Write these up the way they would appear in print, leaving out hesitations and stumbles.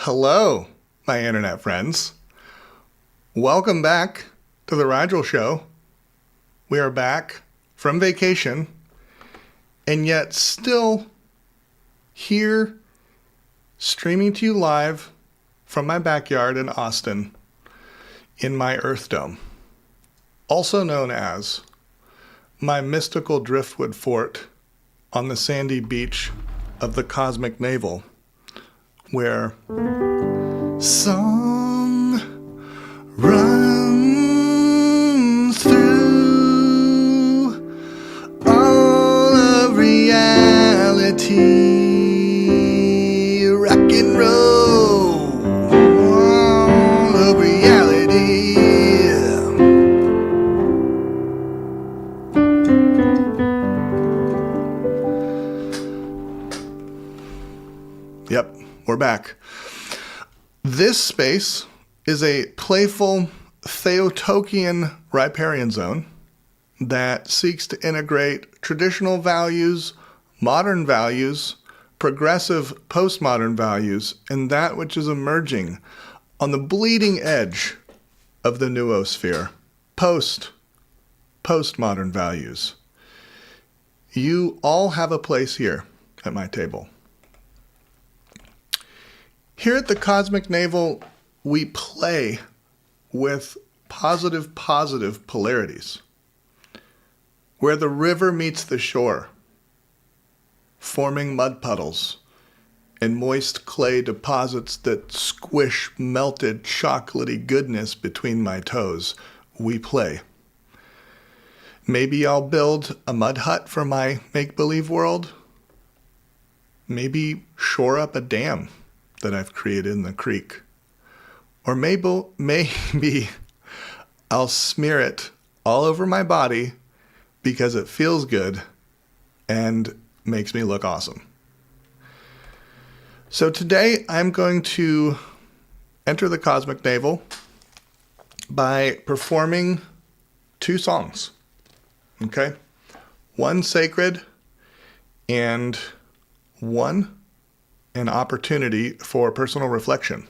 Hello, my internet friends. Welcome back to the Rigel Show. We are back from vacation, and yet still here streaming to you live from my backyard in Austin in my Earth Dome, also known as my mystical driftwood fort on the sandy beach of the cosmic Navel, where song runs through all of reality, rock and roll, all of reality. Yep, we're back. This space is a playful Theotokian riparian zone that seeks to integrate traditional values, modern values, progressive postmodern values, and that which is emerging on the bleeding edge of the noosphere, postmodern values. You all have a place here at my table. Here at the Cosmic Navel, we play with positive polarities, where the river meets the shore, forming mud puddles and moist clay deposits that squish melted chocolatey goodness between my toes. We play. Maybe I'll build a mud hut for my make-believe world. Maybe shore up a dam that I've created in the creek. Or maybe I'll smear it all over my body because it feels good and makes me look awesome. So today I'm going to enter the Cosmic Navel by performing 2 songs. Okay? One sacred and one an opportunity for personal reflection.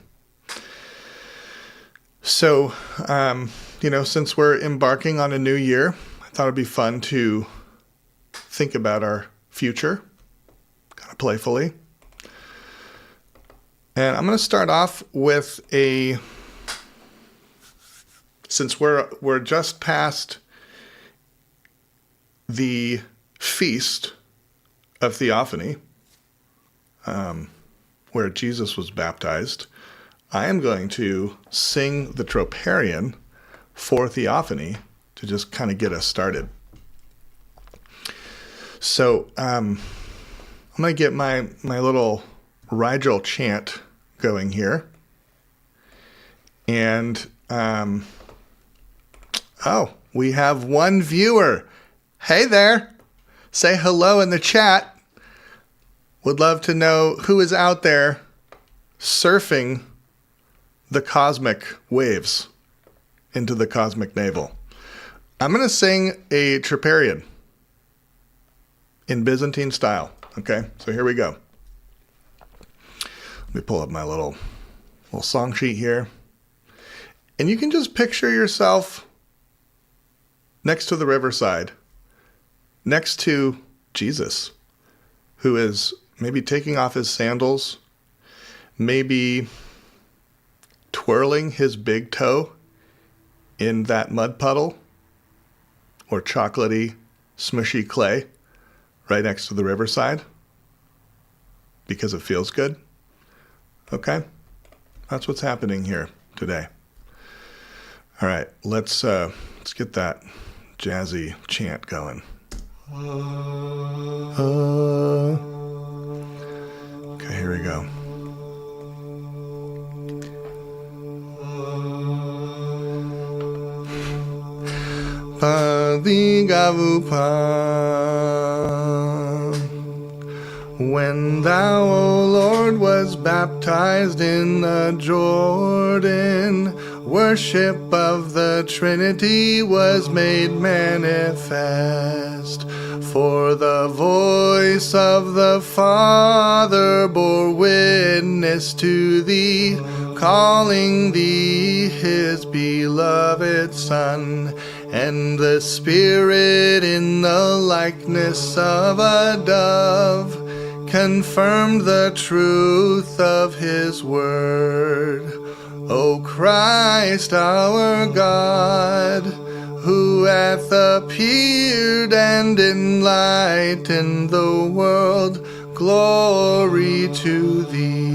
So, since we're embarking on a new year, I thought it'd be fun to think about our future, kind of playfully. And I'm going to start off with since we're just past the feast of Theophany, where Jesus was baptized, I am going to sing the Troparion for Theophany to just kind of get us started. So I'm going to get my little Rigel chant going here. And, we have one viewer. Hey there. Say hello in the chat. Would love to know who is out there surfing the cosmic waves into the Cosmic Navel. I'm going to sing a Troparion in Byzantine style. Okay, so here we go. Let me pull up my little song sheet here. And you can just picture yourself next to the riverside, next to Jesus, who is maybe taking off his sandals, maybe twirling his big toe in that mud puddle or chocolatey, smushy clay right next to the riverside because it feels good. Okay? That's what's happening here today. All right, let's get that jazzy chant going. Okay, here we go. When thou, O Lord, was baptized in the Jordan, worship of the Trinity was made manifest. For the voice of the Father bore witness to thee, calling thee his beloved Son, and the Spirit in the likeness of a dove confirmed the truth of his word. O Christ our God, who hath appeared and enlightened the world, glory to thee.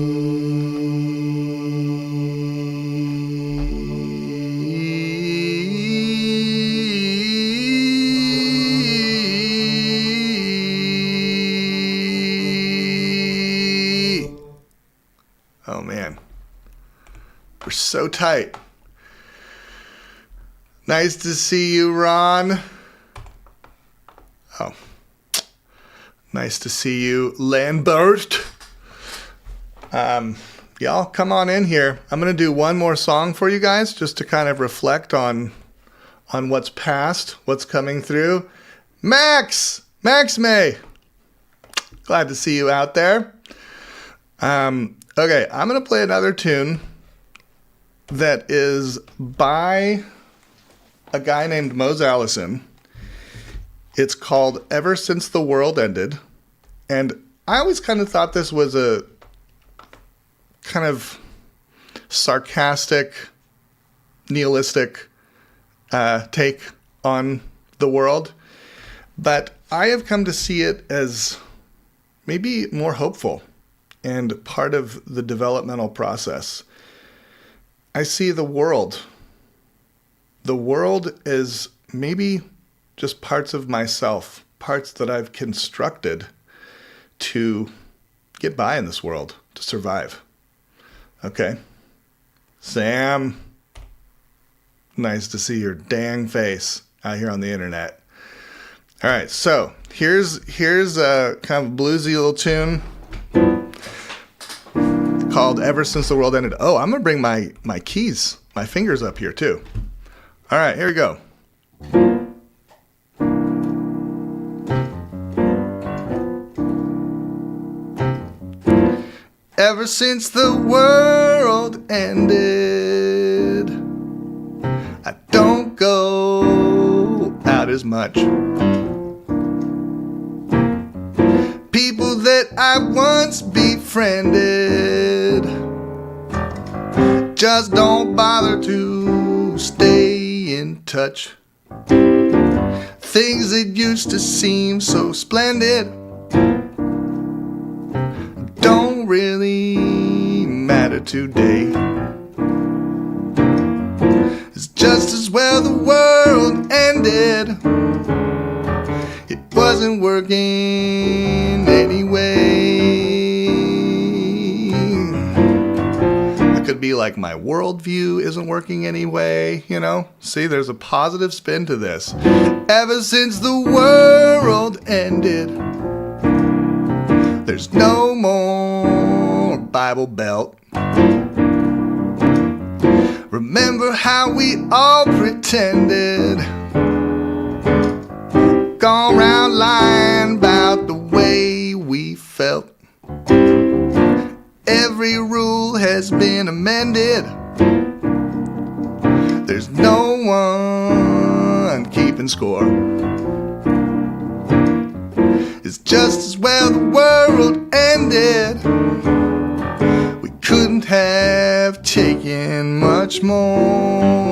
Oh man, we're so tight. Nice to see you, Ron. Oh, nice to see you, Landbert. Y'all, come on in here. I'm going to do one more song for you guys just to kind of reflect on what's past, what's coming through. Max May. Glad to see you out there. Okay, I'm going to play another tune that is by a guy named Mose Allison. It's called Ever Since the World Ended. And I always kind of thought this was a kind of sarcastic, nihilistic take on the world. But I have come to see it as maybe more hopeful and part of the developmental process. I see the world. The world is maybe just parts of myself, parts that I've constructed to get by in this world, to survive. Okay? Sam, nice to see your dang face out here on the internet. All right, so here's a kind of bluesy little tune called Ever Since the World Ended. Oh, I'm going to bring my keys, my fingers up here too. All right, here we go. Ever since the world ended, I don't go out as much. People that I once befriended just don't bother to stay in touch. Things that used to seem so splendid don't really matter today. It's just as well the world ended. It wasn't working anyway. It could be like my worldview isn't working anyway, you know? See, there's a positive spin to this. Ever since the world ended, there's no more Bible Belt. Remember how we all pretended, gone round lying about the way we felt. Every rule has been amended. There's no one keeping score. It's just as well the world ended. We couldn't have taken much more.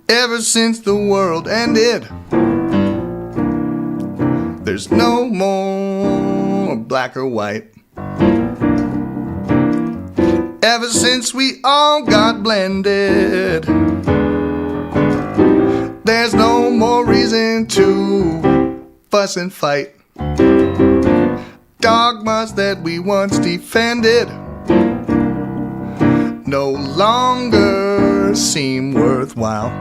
Ever since the world ended, there's no more black or white. Ever since we all got blended, there's no more reason to fuss and fight. Dogmas that we once defended no longer seem worthwhile.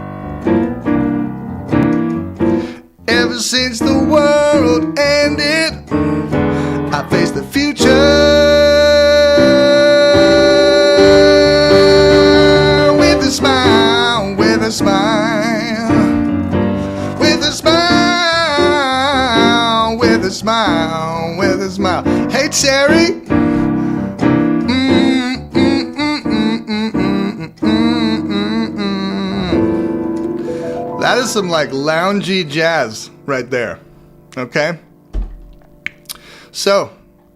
Ever since the world ended, I face the future with a smile, with a smile, with a smile, with a smile, with a smile. Hey, Terry. That is some like loungy jazz right there. Okay? So,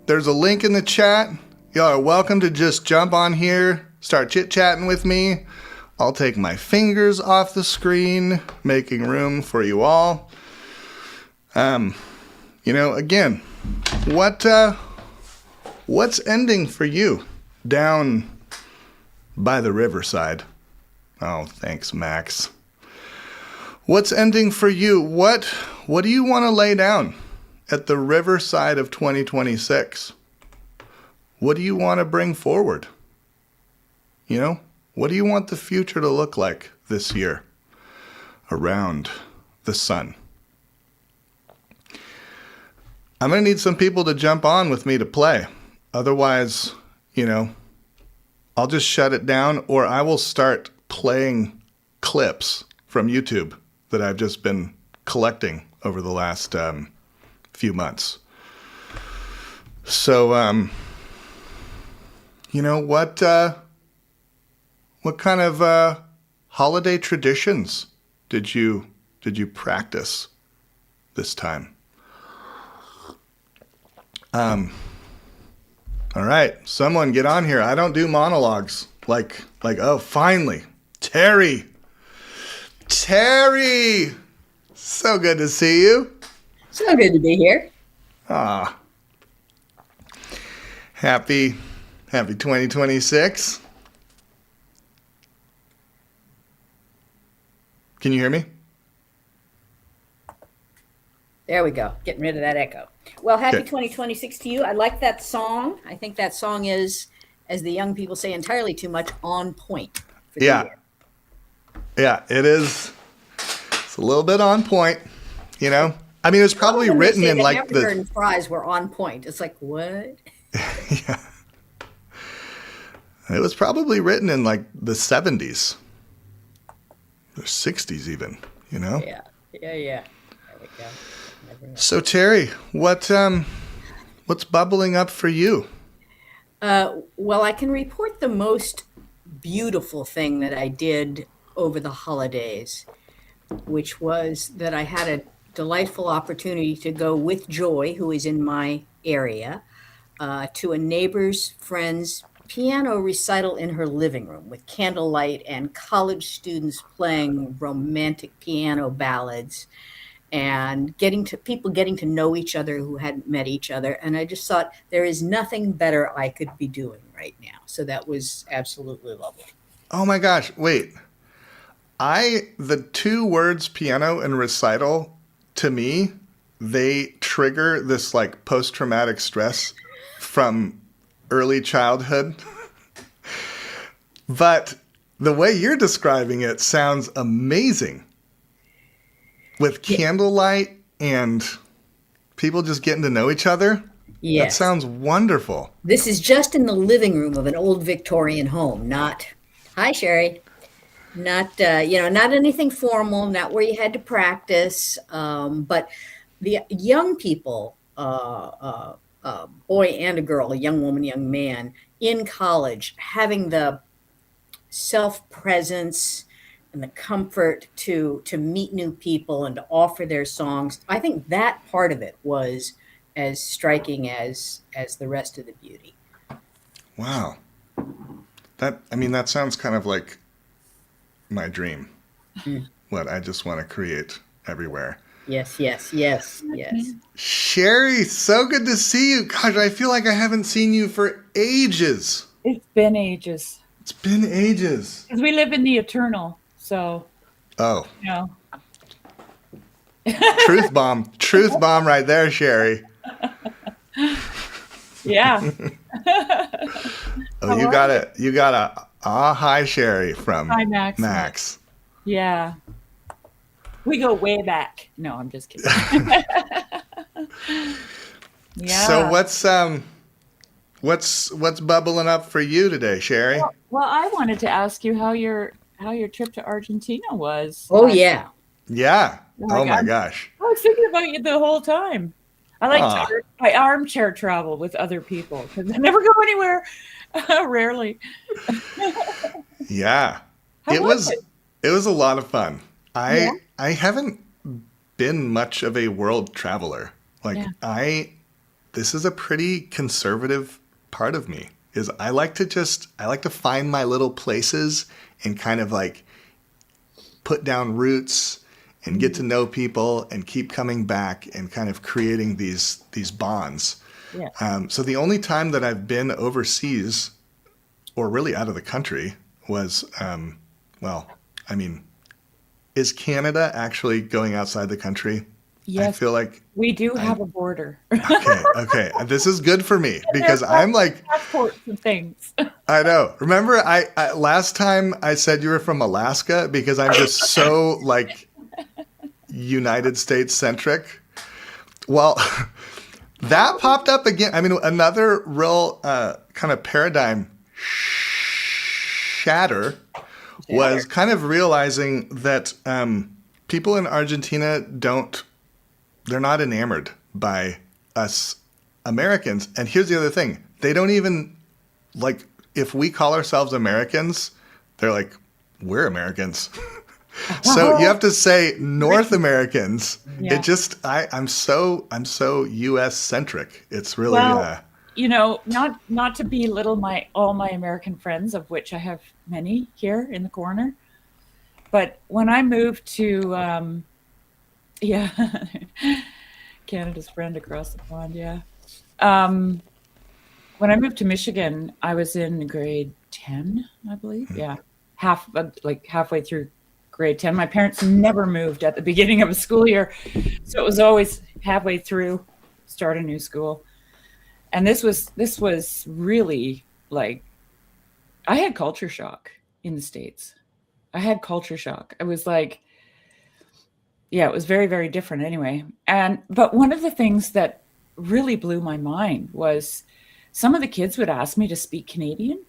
there's a link in the chat. Y'all are welcome to just jump on here, start chit-chatting with me. I'll take my fingers off the screen, making room for you all. Again, what's ending for you down by the riverside? Oh, thanks, Max. What's ending for you? What do you want to lay down at the riverside of 2026? What do you want to bring forward? What do you want the future to look like this year around the sun? I'm going to need some people to jump on with me to play. Otherwise, I'll just shut it down, or I will start playing clips from YouTube that I've just been collecting over the last few months. So, what kind of holiday traditions did you practice this time? All right, someone get on here. I don't do monologues. Like, oh, finally, Terry, so good to see you. So good to be here. Happy 2026. Can you hear me? There we go. Getting rid of that echo. Well, happy 2026 to you. I like that song. I think that song is, as the young people say, entirely too much on point. Yeah, it is. It's a little bit on point, I mean, it was probably written in like hamburger and fries were on point. It's like, what? Yeah. It was probably written in like the 70s. Or 60s even, Yeah. There we go. So Terry, what's bubbling up for you? Well, I can report the most beautiful thing that I did over the holidays, which was that I had a delightful opportunity to go with Joy, who is in my area, to a neighbor's friend's piano recital in her living room with candlelight and college students playing romantic piano ballads and getting to know each other who hadn't met each other. And I just thought there is nothing better I could be doing right now. So that was absolutely lovely. Oh my gosh, wait. The two words piano and recital, to me, they trigger this like post-traumatic stress from early childhood. But the way you're describing it sounds amazing. With candlelight and people just getting to know each other. Yes. That sounds wonderful. This is just in the living room of an old Victorian home, not, hi Sherry, not, not anything formal, not where you had to practice, but the young people, boy and a girl, a young woman, young man in college, having the self-presence and the comfort to meet new people and to offer their songs. I think that part of it was as striking as the rest of the beauty. Wow. That sounds kind of like my dream. What I just want to create everywhere. Yes. Sherry, so good to see you. Gosh, I feel like I haven't seen you for ages. It's been ages. Because we live in the eternal, so. Oh. Truth bomb right there, Sherry. Yeah. Oh, you got a hi Sherry from hi, Max. Max. Yeah. We go way back. No, I'm just kidding. Yeah. So what's bubbling up for you today, Sherry? Well, I wanted to ask you how your trip to Argentina was. Oh, yeah. Yeah. Like, Oh my gosh. I was thinking about you the whole time. I like Aw. I armchair travel with other people because I never go anywhere. Rarely. Yeah. How It was was it? it was a lot of fun. Yeah. I haven't been much of a world traveler. Like Yeah. this is a pretty conservative part of me. Is I like to find my little places and kind of like put down roots and get to know people and keep coming back and kind of creating these bonds. Yeah. So the only time that I've been overseas or really out of the country was, well, I mean, is Canada actually going outside the country? I Yes, feel like, we do have a border. okay. This is good for me because I'm like, Passports and things. I know. Remember, I last time I said you were from Alaska because I'm just so like United States centric. Well, that popped up again. I mean, another real kind of paradigm shatter was kind of realizing that people in Argentina they're not enamored by us Americans. And here's the other thing. They don't even, like, if we call ourselves Americans, they're like, we're Americans. So you have to say North Americans. Yeah. It just, I'm so U.S. centric. It's really, Well, not to belittle all my American friends, of which I have many here in the corner, but when I moved to, Canada's friend across the pond, when I moved to Michigan, I was in grade 10, I believe. Yeah, halfway through grade 10. My parents never moved at the beginning of a school year, so it was always halfway through, start a new school. And this was really like, I had culture shock in the States. I had culture shock. I was like, yeah, it was very, very different anyway. But one of the things that really blew my mind was some of the kids would ask me to speak Canadian.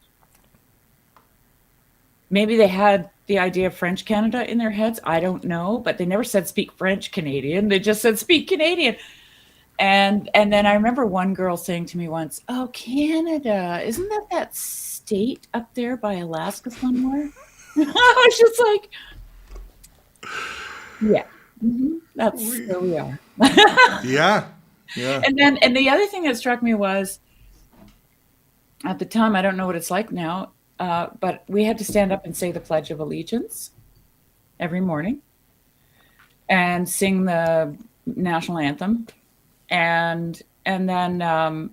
Maybe they had the idea of French Canada in their heads. I don't know, but they never said speak French Canadian. They just said speak Canadian. And then I remember one girl saying to me once, "Oh, Canada, isn't that state up there by Alaska somewhere?" I was just like, yeah, that's where we are. yeah. And the other thing that struck me was, at the time, I don't know what it's like now, but we had to stand up and say the Pledge of Allegiance every morning and sing the national anthem. And then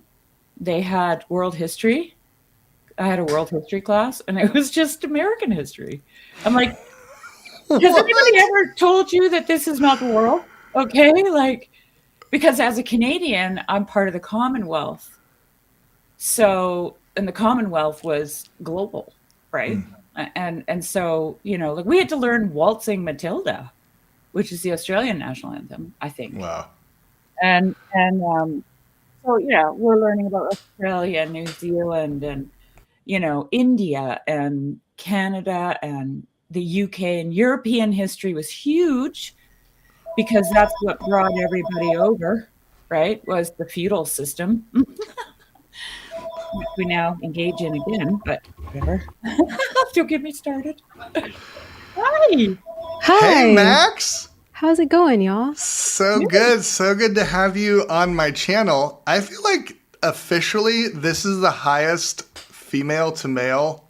they had world history. I had a world history class, and it was just American history. I'm like, has anybody ever told you that this is not the world? Okay, like, because as a Canadian, I'm part of the Commonwealth. So, and the Commonwealth was global, right? And so, like, we had to learn Waltzing Matilda, which is the Australian national anthem, I think. Wow. And so yeah, we're learning about Australia and New Zealand and India and Canada and the UK, and European history was huge because that's what brought everybody over, right? Was the feudal system, which we now engage in again, but whatever. Don't get me started. Hi. Hi. Hey, Max. How's it going, y'all? So good to have you on my channel. I feel like officially this is the highest female to male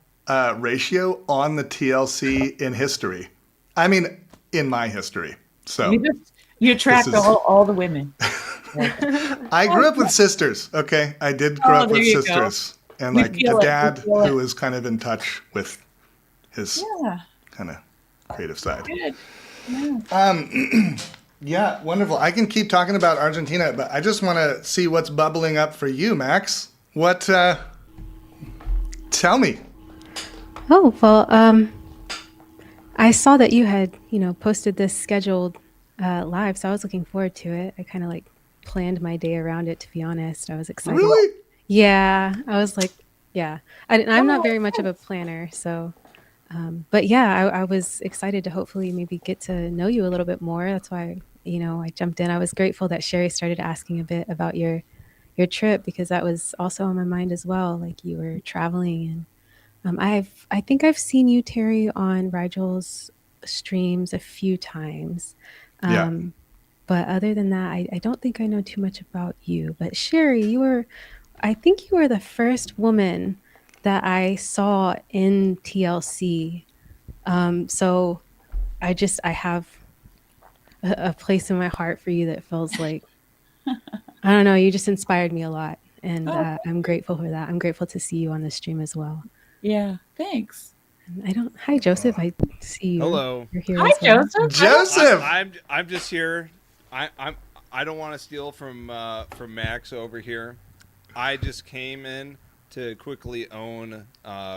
ratio on the TLC in history. I mean, in my history. So you attract all the women. I grew up with sisters. Okay, I did grow up with sisters, and like a dad who was kind of in touch with his kind of creative side. Good. Yeah, wonderful. I can keep talking about Argentina, but I just want to see what's bubbling up for you, Max. What? Tell me. Oh, well, I saw that you had, posted this scheduled live, so I was looking forward to it. I kind of like planned my day around it, to be honest. I was excited. Really? Yeah, I was like, yeah. I'm not Oh, very much of a planner, so but yeah, I was excited to hopefully maybe get to know you a little bit more. That's why, I jumped in. I was grateful that Sherry started asking a bit about your trip because that was also on my mind as well. Like you were traveling, and I think I've seen you, Terry, on Rigel's streams a few times. Yeah. Um, but other than that, I don't think I know too much about you. But Sherry, I think you were the first woman that I saw in TLC. So I have a place in my heart for you that feels like, I don't know, you just inspired me a lot. And oh, I'm grateful for that. I'm grateful to see you on the stream as well. yeah. Thanks. And hi, Joseph. I see Hello. you're here Hi, as well. Joseph. Joseph! I'm just here. I don't want to steal from Max over here. I just came in to quickly own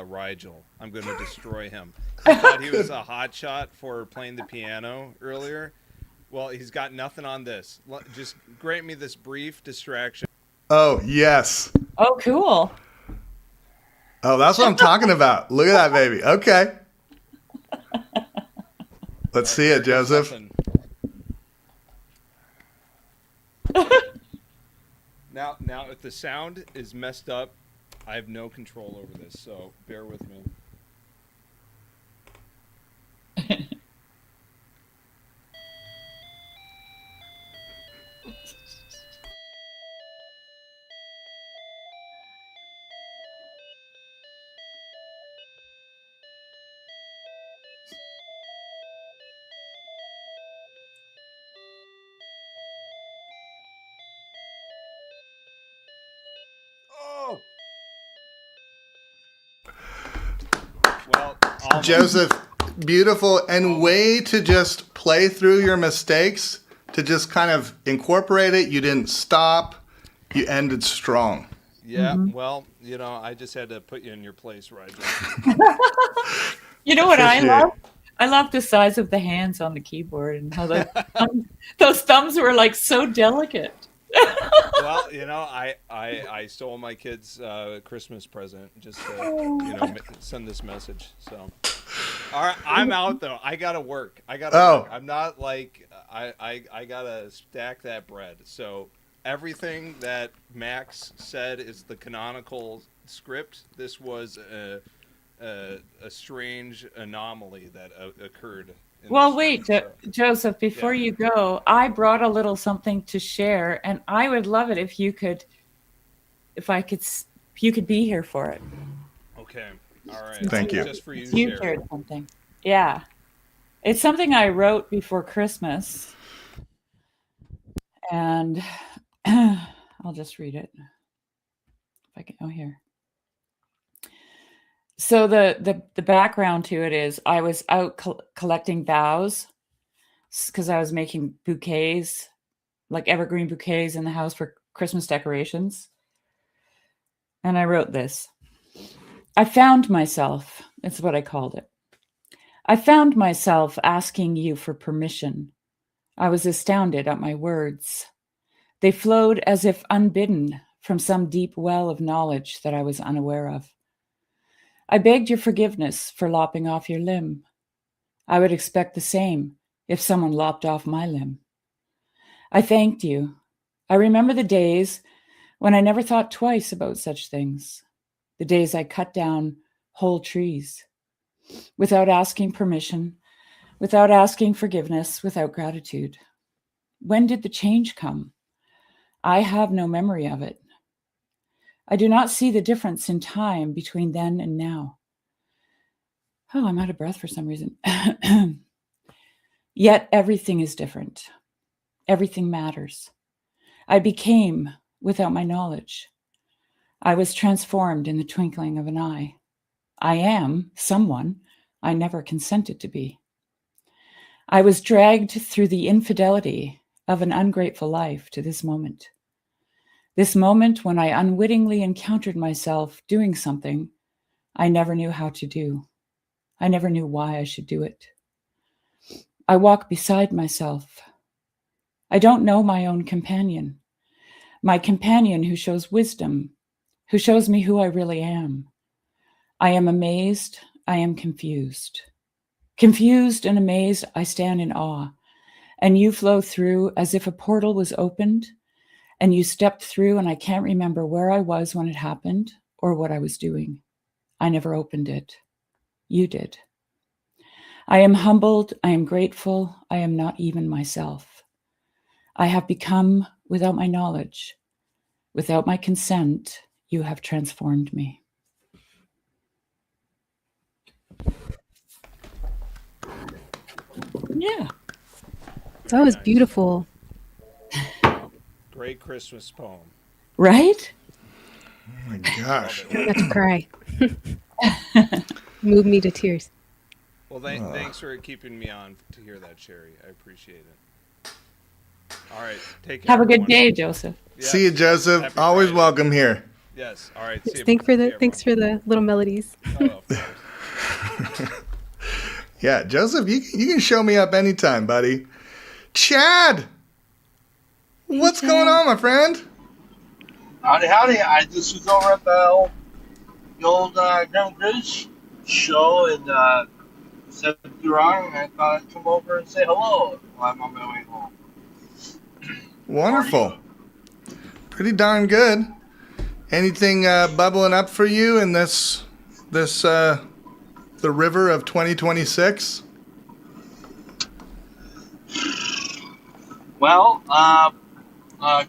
Rigel. I'm going to destroy him. I thought he was a hot shot for playing the piano earlier. Well, he's got nothing on this. Just grant me this brief distraction. Oh, yes. Oh, cool. Oh, that's what I'm talking about. Look at that, baby. Okay. Let's see it, Joseph. Now, if the sound is messed up, I have no control over this, so bear with me. Oh! Well, almost. Joseph, beautiful. And way to just play through your mistakes, to just kind of incorporate it. You didn't stop. You ended strong. Yeah, well, I just had to put you in your place, Rigel. You know what I Appreciate love? it. I love the size of the hands on the keyboard and how those thumbs were like so delicate. Well, I stole my kid's Christmas present just to, send this message. So, all right, I'm out though. I gotta work. Work. I'm not like I gotta stack that bread. So everything that Max said is the canonical script. This was a strange anomaly that occurred. Well, wait, Joseph, before you go, I brought a little something to share, and I would love it if you could be here for it. Okay. All right. Thank you. Just for you, You Sherry. shared something. Yeah. It's something I wrote before Christmas. And I'll just read it. If I can, here. So the background to it is I was out collecting boughs because I was making bouquets, like evergreen bouquets in the house for Christmas decorations. And I wrote this. I found myself, it's what I called it. I found myself asking you for permission. I was astounded at my words. They flowed as if unbidden from some deep well of knowledge that I was unaware of. I begged your forgiveness for lopping off your limb. I would expect the same if someone lopped off my limb. I thanked you. I remember the days when I never thought twice about such things. The days I cut down whole trees without asking permission, without asking forgiveness, without gratitude. When did the change come? I have no memory of it. I do not see the difference in time between then and now. Oh, I'm out of breath for some reason. Yet everything is different. Everything matters. I became without my knowledge. I was transformed in the twinkling of an eye. I am someone I never consented to be. I was dragged through the infidelity of an ungrateful life to this moment. This moment when I unwittingly encountered myself doing something I never knew how to do. I never knew why I should do it. I walk beside myself, I don't know my own companion. My companion who shows wisdom, who shows me who I really am. I am amazed, I am confused. Confused and amazed, I stand in awe. And you flow through as if a portal was opened, and you stepped through, and I can't remember where I was when it happened or what I was doing. I never opened it. You did. I am humbled, I am grateful, I am not even myself. I have become without my knowledge. Without my consent, you have transformed me. Yeah. That was Nice. beautiful. Great Christmas poem. Right? Oh my gosh. Love it. I'm about to cry. Move me to tears. Well, thanks for keeping me on to hear that, Sherry. I appreciate it. All right, take care. Have a good everyone. day, Joseph. Yes. See you, Joseph. Happy Always Friday. welcome here. Yes. All right. See you. Thanks See you, thanks for the little melodies. everyone. Oh, of course. Yeah, Joseph, you can show me up anytime, buddy. Chad! What's going on, my friend? Howdy, howdy. I just was over at the old Graham Grizz show and said you wrong, and I thought I'd come over and say hello while I'm on my way home. Wonderful. Pretty darn good. Anything bubbling up for you in this the river of 2026? Well,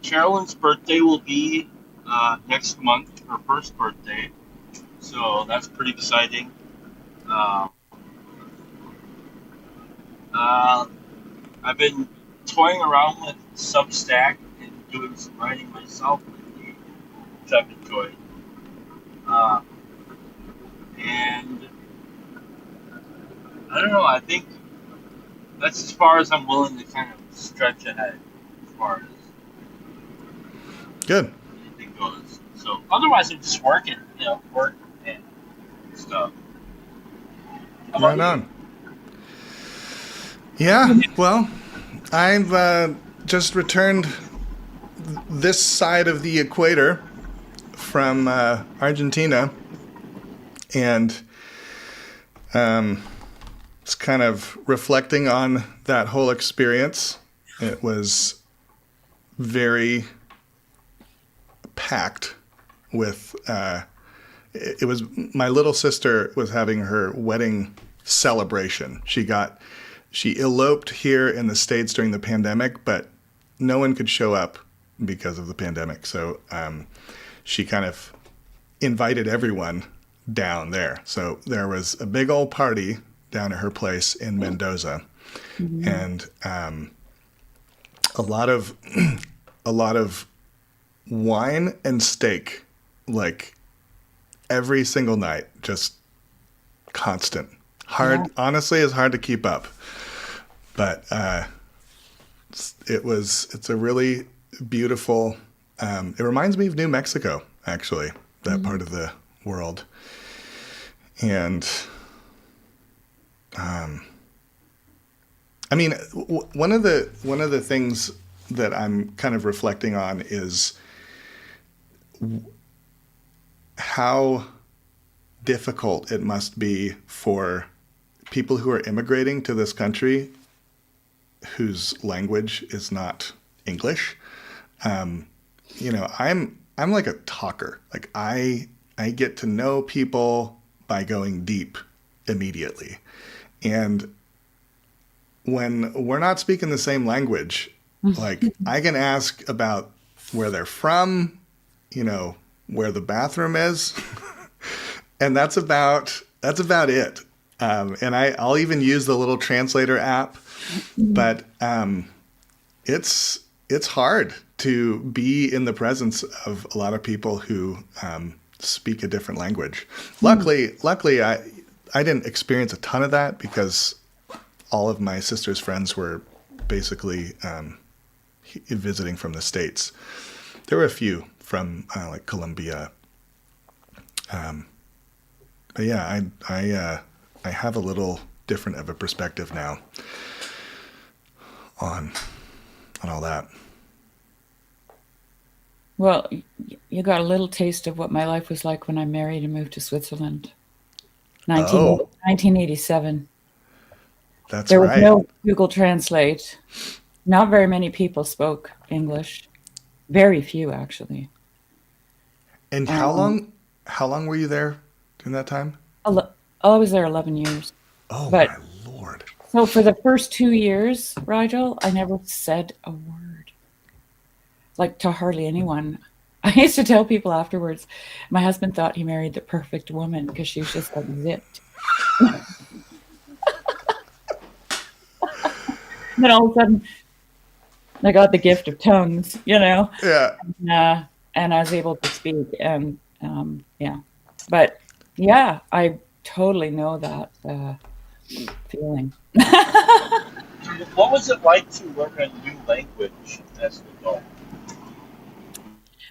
Carolyn's birthday will be next month, her first birthday, so that's pretty exciting. I've been toying around with Substack and doing some writing myself lately, which I've enjoyed. And I don't know, I think that's as far as I'm willing to kind of stretch ahead as far as Good. anything goes. So otherwise I'm just working, work and stuff. How about Right you? on. Yeah, well, I've just returned this side of the equator from Argentina, and it's kind of reflecting on that whole experience. It was very packed with it was my little sister was having her wedding celebration. She eloped here in the States during the pandemic, but no one could show up because of the pandemic. So she kind of invited everyone down there. So there was a big old party down at her place in Mendoza, and a lot of wine and steak, like every single night, just constant. Honestly, it's hard to keep up, but it's a really beautiful. It reminds me of New Mexico, actually, that part of the world, and I mean, one of the things that I'm kind of reflecting on is how difficult it must be for people who are immigrating to this country whose language is not English. I'm like a talker. Like I get to know people by going deep immediately. And when we're not speaking the same language, like I can ask about where they're from, where the bathroom is, and that's about it. And I'll even use the little translator app, but it's hard to be in the presence of a lot of people who speak a different language. Luckily, I didn't experience a ton of that because all of my sister's friends were basically visiting from the States. There were a few from like Colombia. But yeah, I have a little different of a perspective now on and all that. Well, you got a little taste of what my life was like when I married and moved to Switzerland. 1987. That's There was right. no Google Translate. Not very many people spoke English. Very few, actually. And Um, how long were you there during that time? I was there 11 years. Oh But my Lord. so for the first 2 years, Rigel, I never said a word, like to hardly anyone. I used to tell people afterwards, my husband thought he married the perfect woman because she was just like zipped. And then all of a sudden, I got the gift of tongues, Yeah. and I was able to speak. And yeah, but yeah, I totally know that feeling. What was it like to learn a new language as an adult?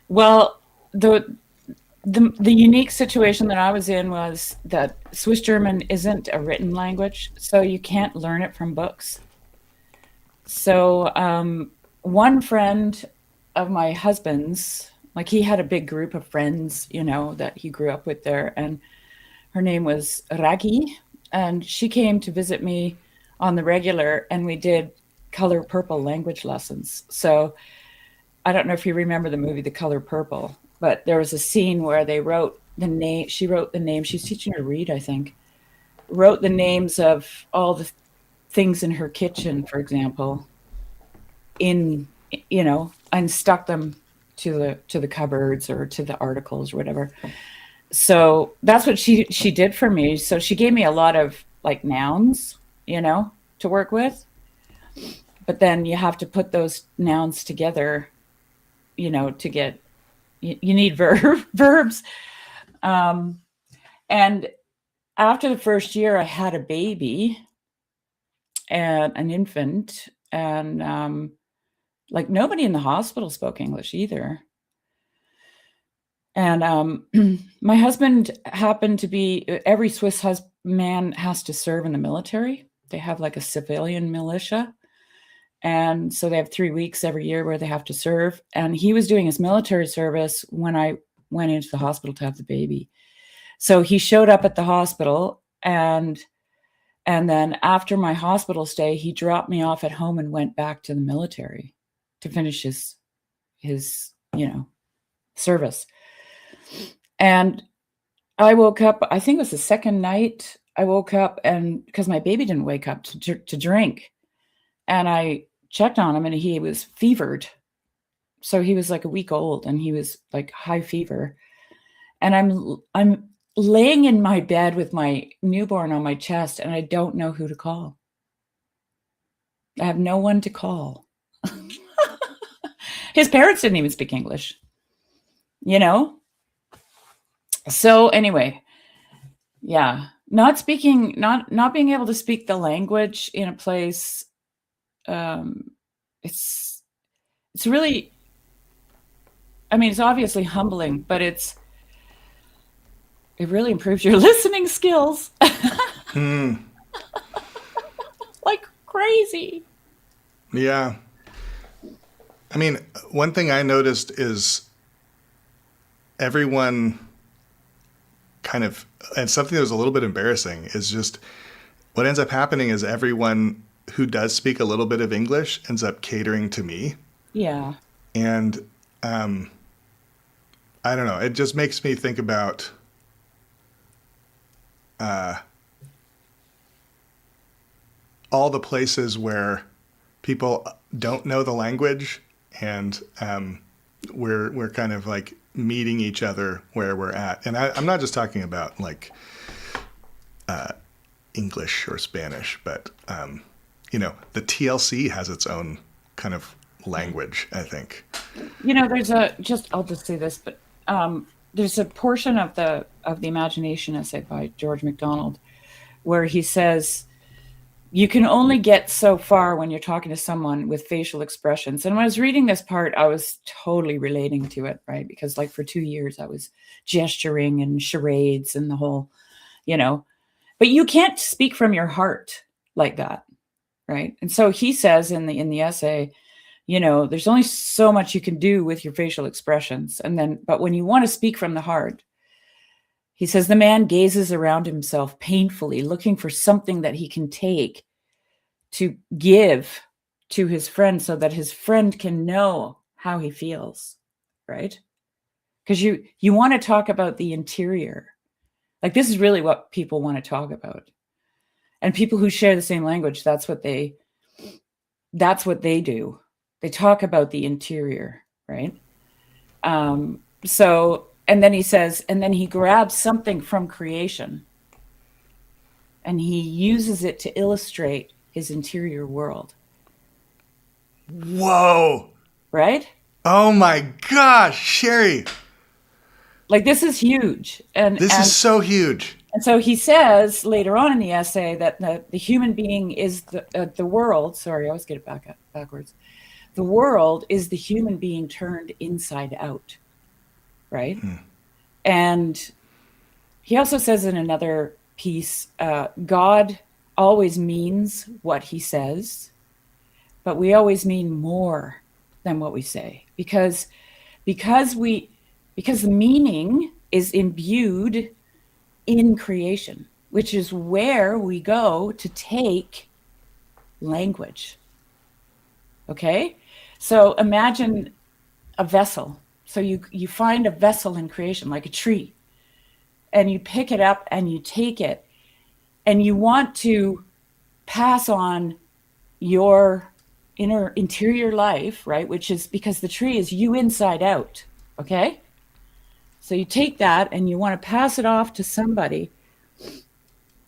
Well, the unique situation that I was in was that Swiss German isn't a written language, so you can't learn it from books. So one friend of my husband's, like he had a big group of friends, that he grew up with there, and her name was Ragi, and she came to visit me on the regular, and we did Color Purple language lessons. So I don't know if you remember the movie The Color Purple, but there was a scene where they wrote the name. She wrote the name. She's teaching her to read, I think. Wrote the names of all the things in her kitchen, for example, in and stuck them to the cupboards or to the articles or whatever. So that's what she did for me. So she gave me a lot of like nouns, to work with. But then you have to put those nouns together, to get you need verbs. And after the first year, I had a baby and an infant, and like nobody in the hospital spoke English either. And my husband happened to be, every Swiss man has to serve in the military. They have like a civilian militia. And so they have 3 weeks every year where they have to serve. And he was doing his military service when I went into the hospital to have the baby. So he showed up at the hospital, and then after my hospital stay, he dropped me off at home and went back to the military to finish his service. And I woke up, I think it was the second night I woke up, and because my baby didn't wake up to drink, and I checked on him and he was fevered. So he was like a week old and he was like high fever. And I'm laying in my bed with my newborn on my chest, and I don't know who to call. I have no one to call. His parents didn't even speak English, So anyway, yeah, not being able to speak the language in a place, it's really, I mean, it's obviously humbling, but it really improves your listening skills. Like crazy. Yeah. I mean, one thing I noticed is everyone kind of, and something that was a little bit embarrassing, is just what ends up happening is everyone who does speak a little bit of English ends up catering to me. Yeah. And I don't know, it just makes me think about all the places where people don't know the language, and we're kind of like meeting each other where we're at. And I'm not just talking about like English or Spanish, but the TLC has its own kind of language, I think. I'll just say this, but there's a portion of the Imagination essay by George MacDonald where he says you can only get so far when you're talking to someone with facial expressions. And when I was reading this part, I was totally relating to it, right? Because like for 2 years I was gesturing and charades and the whole, but you can't speak from your heart like that, right? And so he says in the essay, there's only so much you can do with your facial expressions. But when you want to speak from the heart, he says, the man gazes around himself painfully, looking for something that he can take to give to his friend so that his friend can know how he feels, right? Because you want to talk about the interior. Like, this is really what people want to talk about. And people who share the same language, that's what they do. They talk about the interior, right? And then he says, and then he grabs something from creation and he uses it to illustrate his interior world. Whoa. Right? Oh my gosh, Sherry. Like, this is huge. This is so huge. And so he says later on in the essay that the human being is the world. Sorry, I always get it backwards. The world is the human being turned inside out. Right? And he also says in another piece, God always means what he says, but we always mean more than what we say, because the meaning is imbued in creation, which is where we go to take language. Okay? So imagine a vessel. So you find a vessel in creation, like a tree, and you pick it up and you take it, and you want to pass on your interior life, right? Which is because the tree is you inside out, okay? So you take that and you want to pass it off to somebody,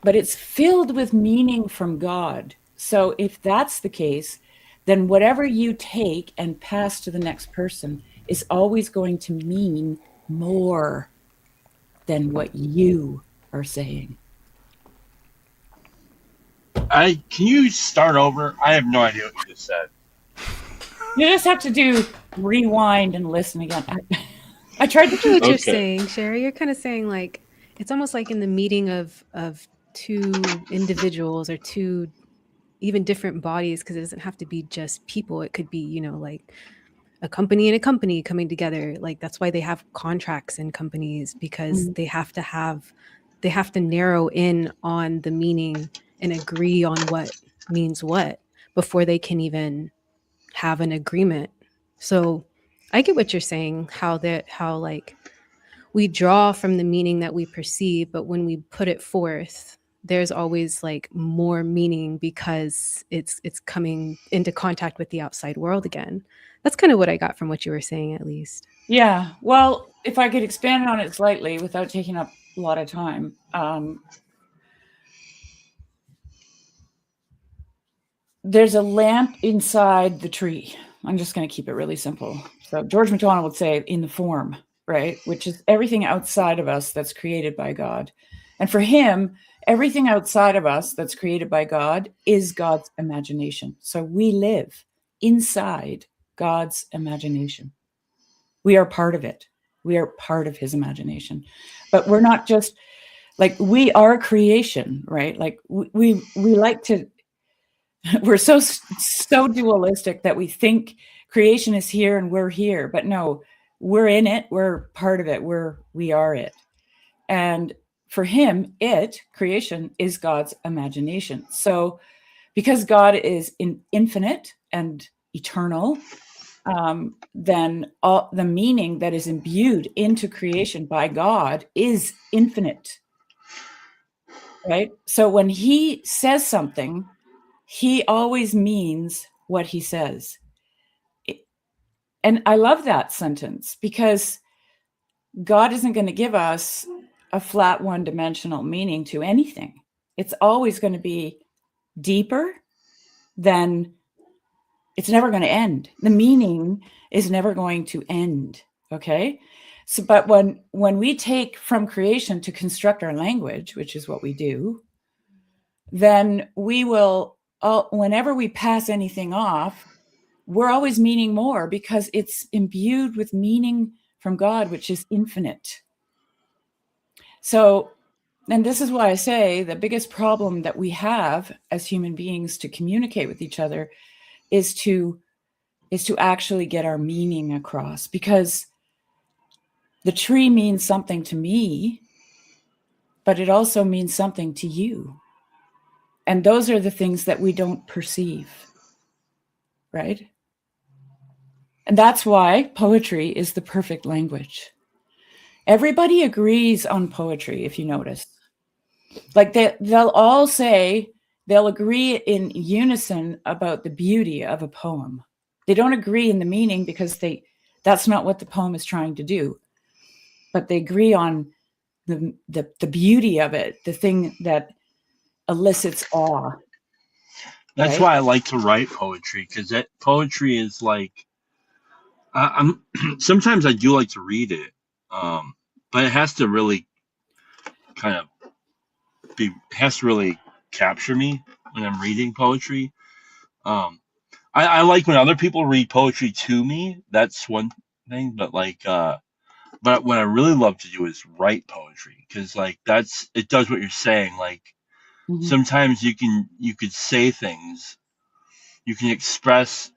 but it's filled with meaning from God. So if that's the case, then whatever you take and pass to the next person is always going to mean more than what you are saying. Can you start over? I have no idea what you just said. You just have to rewind and listen again. I tried to I know what you're Okay. saying, Sherry. You're kind of saying, like, it's almost like in the meeting of two individuals or two even different bodies, because it doesn't have to be just people. It could be, like a company and a company coming together. Like, that's why they have contracts in companies, because they have to narrow in on the meaning and agree on what means what before they can even have an agreement. So I get what you're saying, how like we draw from the meaning that we perceive, but when we put it forth, there's always like more meaning because it's coming into contact with the outside world again. That's kind of what I got from what you were saying, at least. Yeah. Well, if I could expand on it slightly without taking up a lot of time. There's a lamp inside the tree. I'm just going to keep it really simple. So George MacDonald would say in the form, right? Which is everything outside of us that's created by God. And for him, everything outside of us that's created by God is God's imagination. So we live inside God's imagination. We are part of it. We are part of his imagination. But we're not just like, we are creation, right? Like we like to, we're so dualistic that we think creation is here and we're here, but no, we're in it. We're part of it. We are it. And for him, creation is God's imagination. So because God is infinite and eternal, then all the meaning that is imbued into creation by God is infinite, right? So when he says something, he always means what he says. And I love that sentence, because God isn't going to give us a flat one-dimensional meaning to anything. It's always going to be deeper than, it's never going to end. The meaning is never going to end, okay? So, but when we take from creation to construct our language, which is what we do, then we will, whenever we pass anything off, we're always meaning more, because it's imbued with meaning from God, which is infinite. So, and this is why I say the biggest problem that we have as human beings to communicate with each other is to is to actually get our meaning across, because the tree means something to me, but it also means something to you. And those are the things that we don't perceive, right? And that's why poetry is the perfect language. Everybody agrees on poetry, if you notice. Like they'll all say, they'll agree in unison about the beauty of a poem. They don't agree in the meaning because that's not what the poem is trying to do. But they agree on the beauty of it, the thing that elicits awe. That's Right? why I like to write poetry, because poetry is like, I'm sometimes I do like to read it, but it has to really kind of it has to really capture me when I'm reading poetry. Um, I like when other people read poetry to me. That's one thing, but but what I really love to do is write poetry, because like it does what you're saying. Like Mhm. sometimes you could say things, you can express.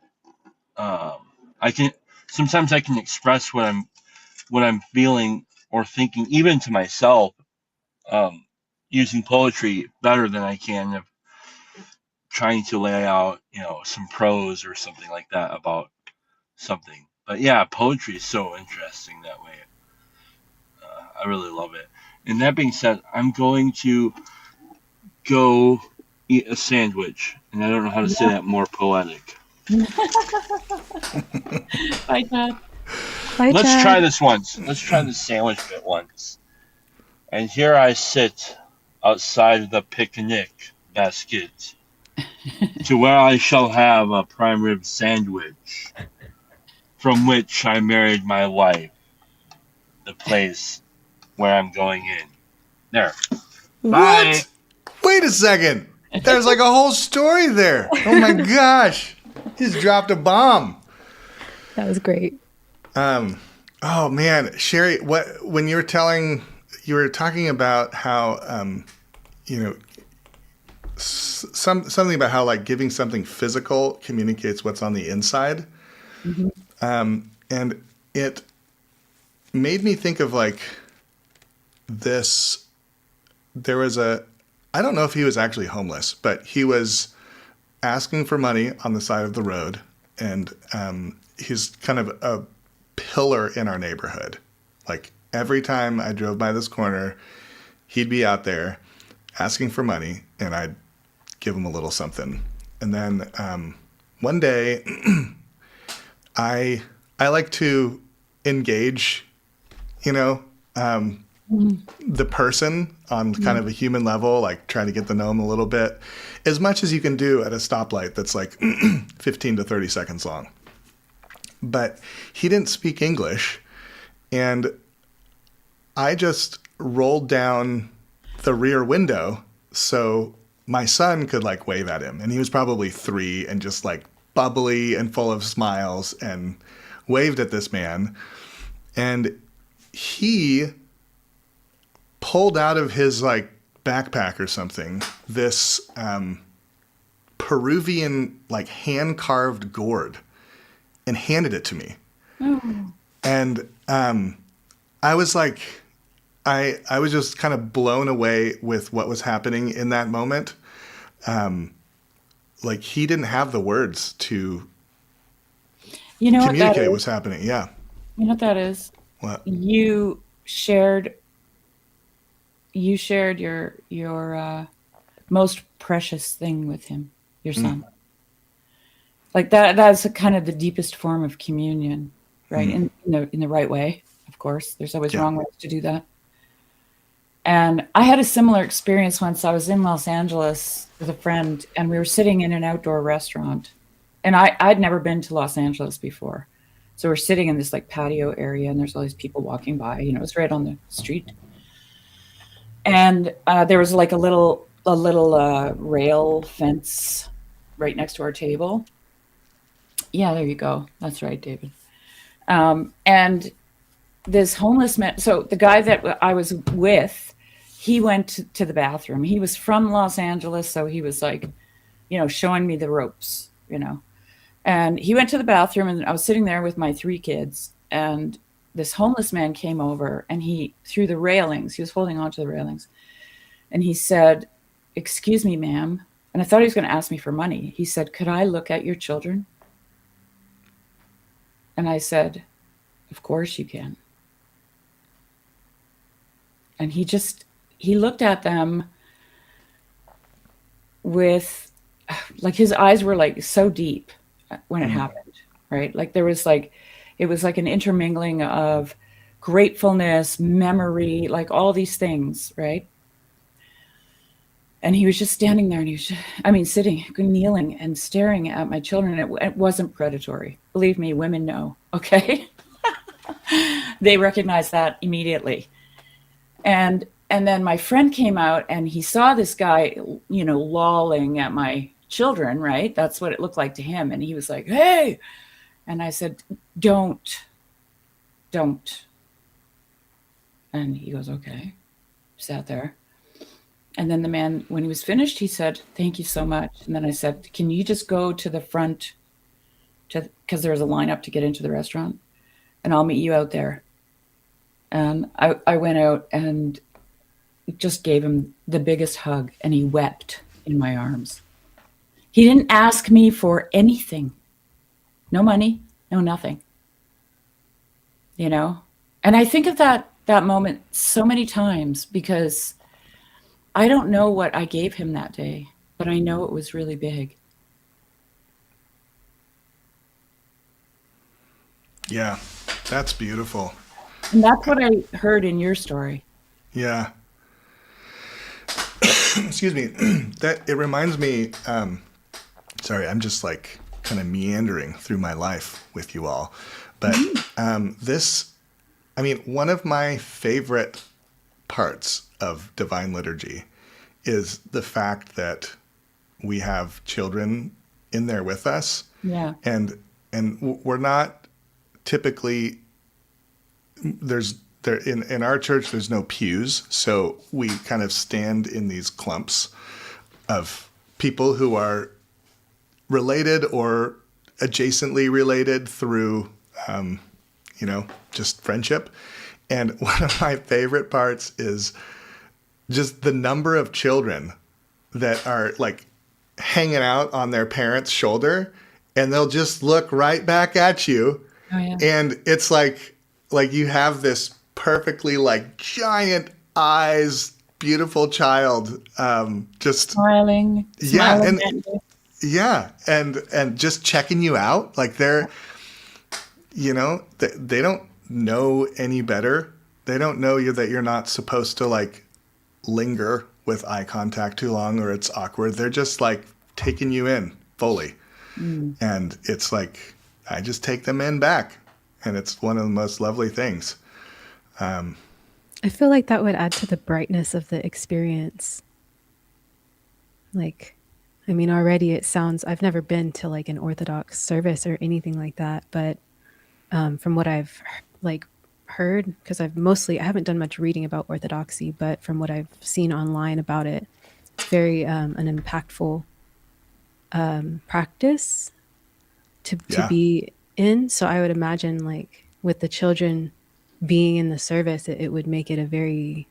I can sometimes I can express what I'm feeling or thinking, even to myself, um, using poetry better than I can if trying to lay out, some prose or something like that about something. But yeah, poetry is so interesting that way. I really love it. And that being said, I'm going to go eat a sandwich, and I don't know how to say that more poetic. Bye, Dad. Bye, Let's Chad. try this once. Let's try the sandwich bit once. And here I sit outside the picnic basket, to where I shall have a prime rib sandwich, from which I married my wife, the place where I'm going in. There. Bye. What? Wait a second. There's like a whole story there. Oh my gosh. He's dropped a bomb. That was great. Oh man, Sherry, when you were talking about how something about how like giving something physical communicates what's on the inside. Mm-hmm. And it made me think of like this. There was I don't know if he was actually homeless, but he was asking for money on the side of the road. And he's kind of a pillar in our neighborhood. Like every time I drove by this corner, he'd be out there asking for money, and I'd give him a little something. And then one day, I like to engage, the person on kind of a human level, like try to get to know him a little bit, as much as you can do at a stoplight that's like 15 to 30 seconds long. But he didn't speak English, and I just rolled down the rear window so my son could like wave at him. And he was probably 3 and just like bubbly and full of smiles, and waved at this man. And he pulled out of his like backpack or something this Peruvian like hand carved gourd and handed it to me. And I was like, I was just kind of blown away with what was happening in that moment. Like he didn't have the words to communicate what's happening. Yeah. You know what that is? What? You shared your most precious thing with him, your son. Like that's kind of the deepest form of communion, right? In the right way, of course. There's always wrong ways to do that. And I had a similar experience once. I was in Los Angeles with a friend, and we were sitting in an outdoor restaurant. And I'd never been to Los Angeles before. So we're sitting in this like patio area, and there's all these people walking by. It's right on the street. And there was like a little rail fence right next to our table. Yeah, there you go. That's right, David. And this homeless man. So the guy that I was with, he went to the bathroom. He was from Los Angeles, so he was like, showing me the ropes, And he went to the bathroom, and I was sitting there with my 3 kids, and this homeless man came over, and he, through the railings, he was holding onto the railings, and he said, "Excuse me, ma'am." And I thought he was going to ask me for money. He said, "Could I look at your children?" And I said, "Of course you can." And he looked at them with, like, his eyes were like so deep when it happened, right? Like there was like, it was like an intermingling of gratefulness, memory, like all these things, right? And he was just standing there, and he was just, I mean, sitting, kneeling and staring at my children. It wasn't predatory. Believe me, women know, okay? They recognize that immediately. And then my friend came out, and he saw this guy, lolling at my children, right? That's what it looked like to him. And he was like, "Hey." And I said, don't. And he goes, "Okay." Sat there. And then the man, when he was finished, he said, "Thank you so much." And then I said, "Can you just go to the front, because there was a line up to get into the restaurant, and I'll meet you out there." And I went out and just gave him the biggest hug, and he wept in my arms. He didn't ask me for anything. No money, no nothing. And I think of that moment so many times, because I don't know what I gave him that day, but I know it was really big. Yeah, that's beautiful. And that's what I heard in your story. Yeah. Excuse me. It reminds me, sorry, I'm just like kind of meandering through my life with you all. But one of my favorite parts of Divine Liturgy is the fact that we have children in there with us. Yeah. And we're not typically, in our church, there's no pews. So we kind of stand in these clumps of people who are related or adjacently related through, just friendship. And one of my favorite parts is just the number of children that are like hanging out on their parents' shoulder, and they'll just look right back at you. Oh, yeah. And it's like you have this perfectly like giant eyes, beautiful child, just Smiling. Yeah. Smiling And at you. yeah. And just checking you out. Like they're, they don't know any better. They don't know that you're not supposed to like linger with eye contact too long, or it's awkward. They're just like taking you in fully. And it's like, I just take them in back. And it's one of the most lovely things. I feel like that would add to the brightness of the experience. Like, already it sounds, I've never been to like an Orthodox service or anything like that, but from what I've heard, because I haven't done much reading about Orthodoxy, but from what I've seen online about it, it's very an impactful practice to be in. So I would imagine like with the children being in the service, it would make it a very,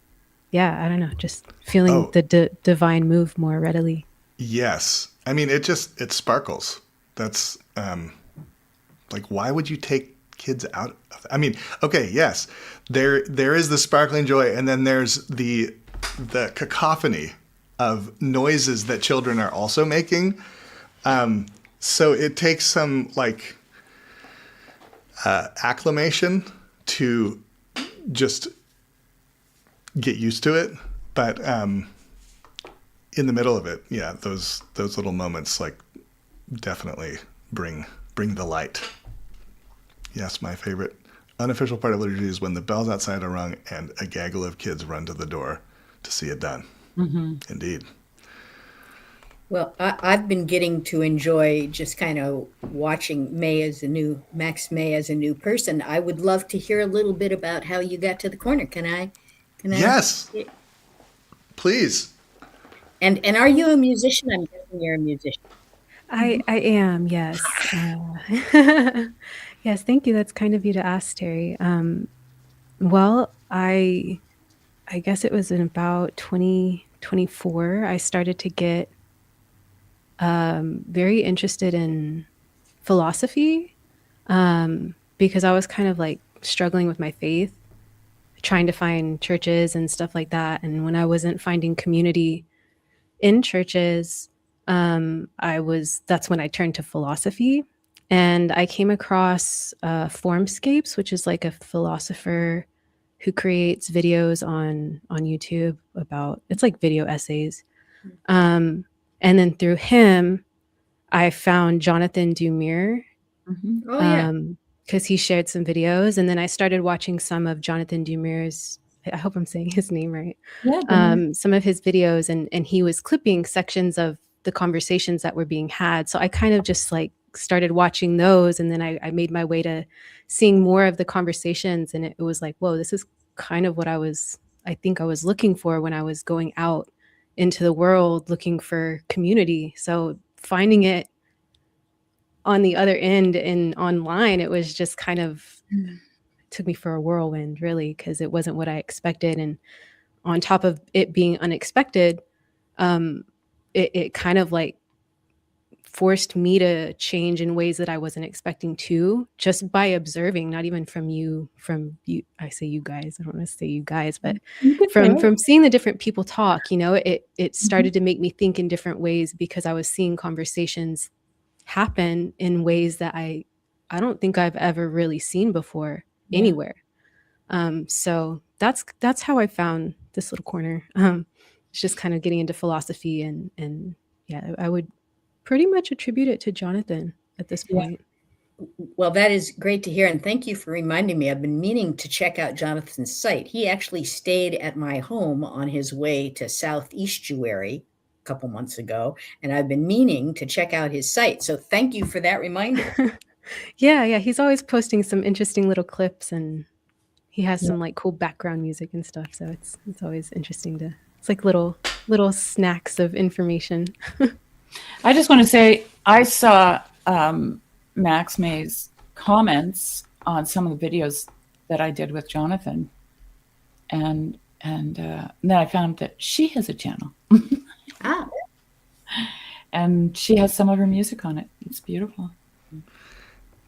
I don't know, just feeling the divine move more readily. Yes. It sparkles. That's like, why would you take kids out of okay, yes, there is the sparkling joy, and then there's the cacophony of noises that children are also making. So it takes some like acclimation to just get used to it, but in the middle of it, those little moments like definitely bring the light. Yes, my favorite unofficial part of liturgy is when the bells outside are rung and a gaggle of kids run to the door to see it done. Mm-hmm. Indeed. Well, I've been getting to enjoy just kind of watching Max May as a new person. I would love to hear a little bit about how you got to the corner. Can I? Yes. Please. And are you a musician? I'm guessing you're a musician. I am, yes. Yes, thank you. That's kind of you to ask, Terry. Well, I guess it was in about 2024, I started to get very interested in philosophy, because I was kind of like struggling with my faith, trying to find churches and stuff like that. And when I wasn't finding community in churches, that's when I turned to philosophy. And I came across Formscapes, which is like a philosopher who creates videos on YouTube about, it's like video essays. Um, and then through him, I found Jonathan Dumire, Mhm. Oh, yeah. because he shared some videos, and then I started watching some of Jonathan Dumire's. I hope I'm saying his name right. Yeah, Demir. Some of his videos, and he was clipping sections of the conversations that were being had. So I kind of just like started watching those, and then I made my way to seeing more of the conversations, and it was like, whoa, this is kind of what I think I was looking for when I was going out into the world looking for community. So finding it on the other end and online, it was just kind of took me for a whirlwind, really, because it wasn't what I expected. And on top of it being unexpected, um, it kind of like forced me to change in ways that I wasn't expecting to, just by observing, not even from you. I say you guys, I don't want to say you guys, but You could say it. from seeing the different people talk, it Mhm. started to make me think in different ways, because I was seeing conversations happen in ways that I don't think I've ever really seen before Yeah. anywhere. So that's how I found this little corner. It's just kind of getting into philosophy, and yeah, I would pretty much attribute it to Jonathan at this Yeah. point. Well, that is great to hear. And thank you for reminding me. I've been meaning to check out Jonathan's site. He actually stayed at my home on his way to South Estuary a couple months ago. And I've been meaning to check out his site. So thank you for that reminder. Yeah, he's always posting some interesting little clips, and he has Yeah. some like cool background music and stuff. So it's always interesting to. It's like little snacks of information. I just want to say I saw Max May's comments on some of the videos that I did with Jonathan, and then I found that she has a channel, Ah, and she has some of her music on it. It's beautiful.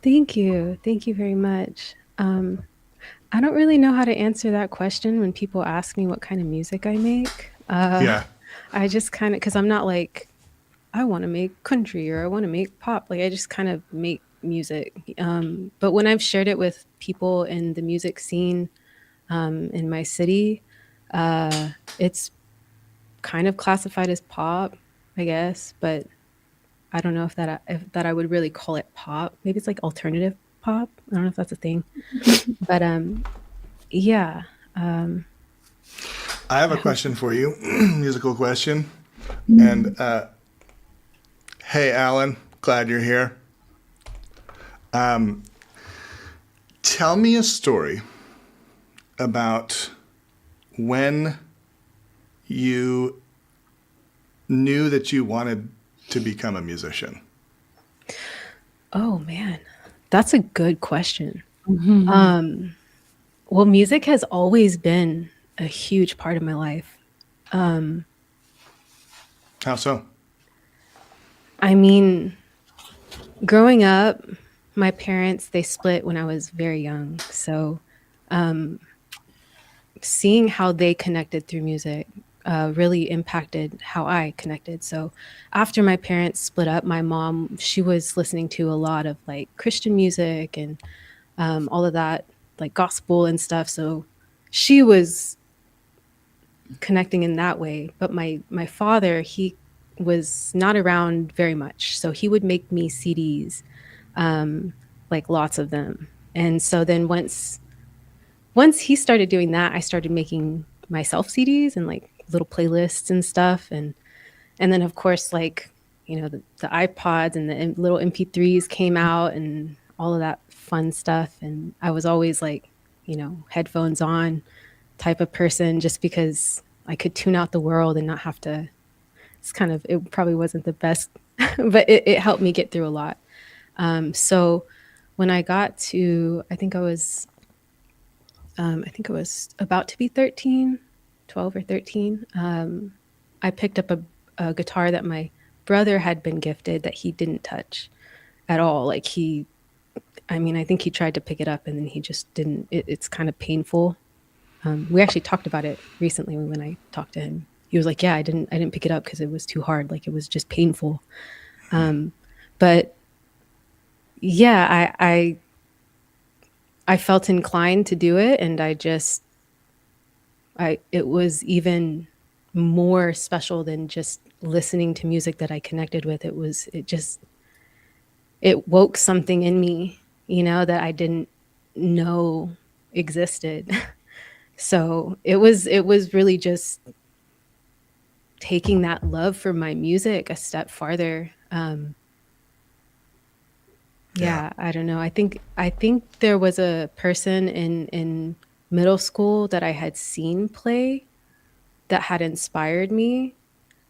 Thank you very much. I don't really know how to answer that question when people ask me what kind of music I make. Yeah. I just kind of, because I'm not like, I want to make country or I want to make pop. Like, I just kind of make music. But when I've shared it with people in the music scene in my city, it's kind of classified as pop, I guess. But I don't know if that I would really call it pop. Maybe it's like alternative pop. I don't know if that's a thing. But yeah. I have a question for you, musical question. And hey, Alan, glad you're here. Tell me a story about when you knew that you wanted to become a musician. Oh man, that's a good question. Mm-hmm. Well, music has always been a huge part of my life. How so? I mean, growing up, my parents, they split when I was very young. So seeing how they connected through music really impacted how I connected. So after my parents split up, my mom, she was listening to a lot of like Christian music and all of that, like gospel and stuff. So she was connecting in that way. But my father, he was not around very much. So he would make me CDs, like lots of them. And so then once he started doing that, I started making myself CDs and like little playlists and stuff. And then of course, like, the iPods and the little MP3s came out and all of that fun stuff. And I was always like, headphones on type of person, just because I could tune out the world and not have to. It probably wasn't the best but it helped me get through a lot. So when I got to, I think it was about to be 13, 12 or 13. I picked up a guitar that my brother had been gifted that he didn't touch at all. Like I think he tried to pick it up and then he just didn't. It's kind of painful. We actually talked about it recently when I talked to him. He was like, "Yeah, I didn't pick it up because it was too hard. Like it was just painful." But yeah, I felt inclined to do it, and it was even more special than just listening to music that I connected with. It woke something in me, that I didn't know existed. So it was really just taking that love for my music a step farther. Yeah, I don't know. I think there was a person in middle school that I had seen play that had inspired me.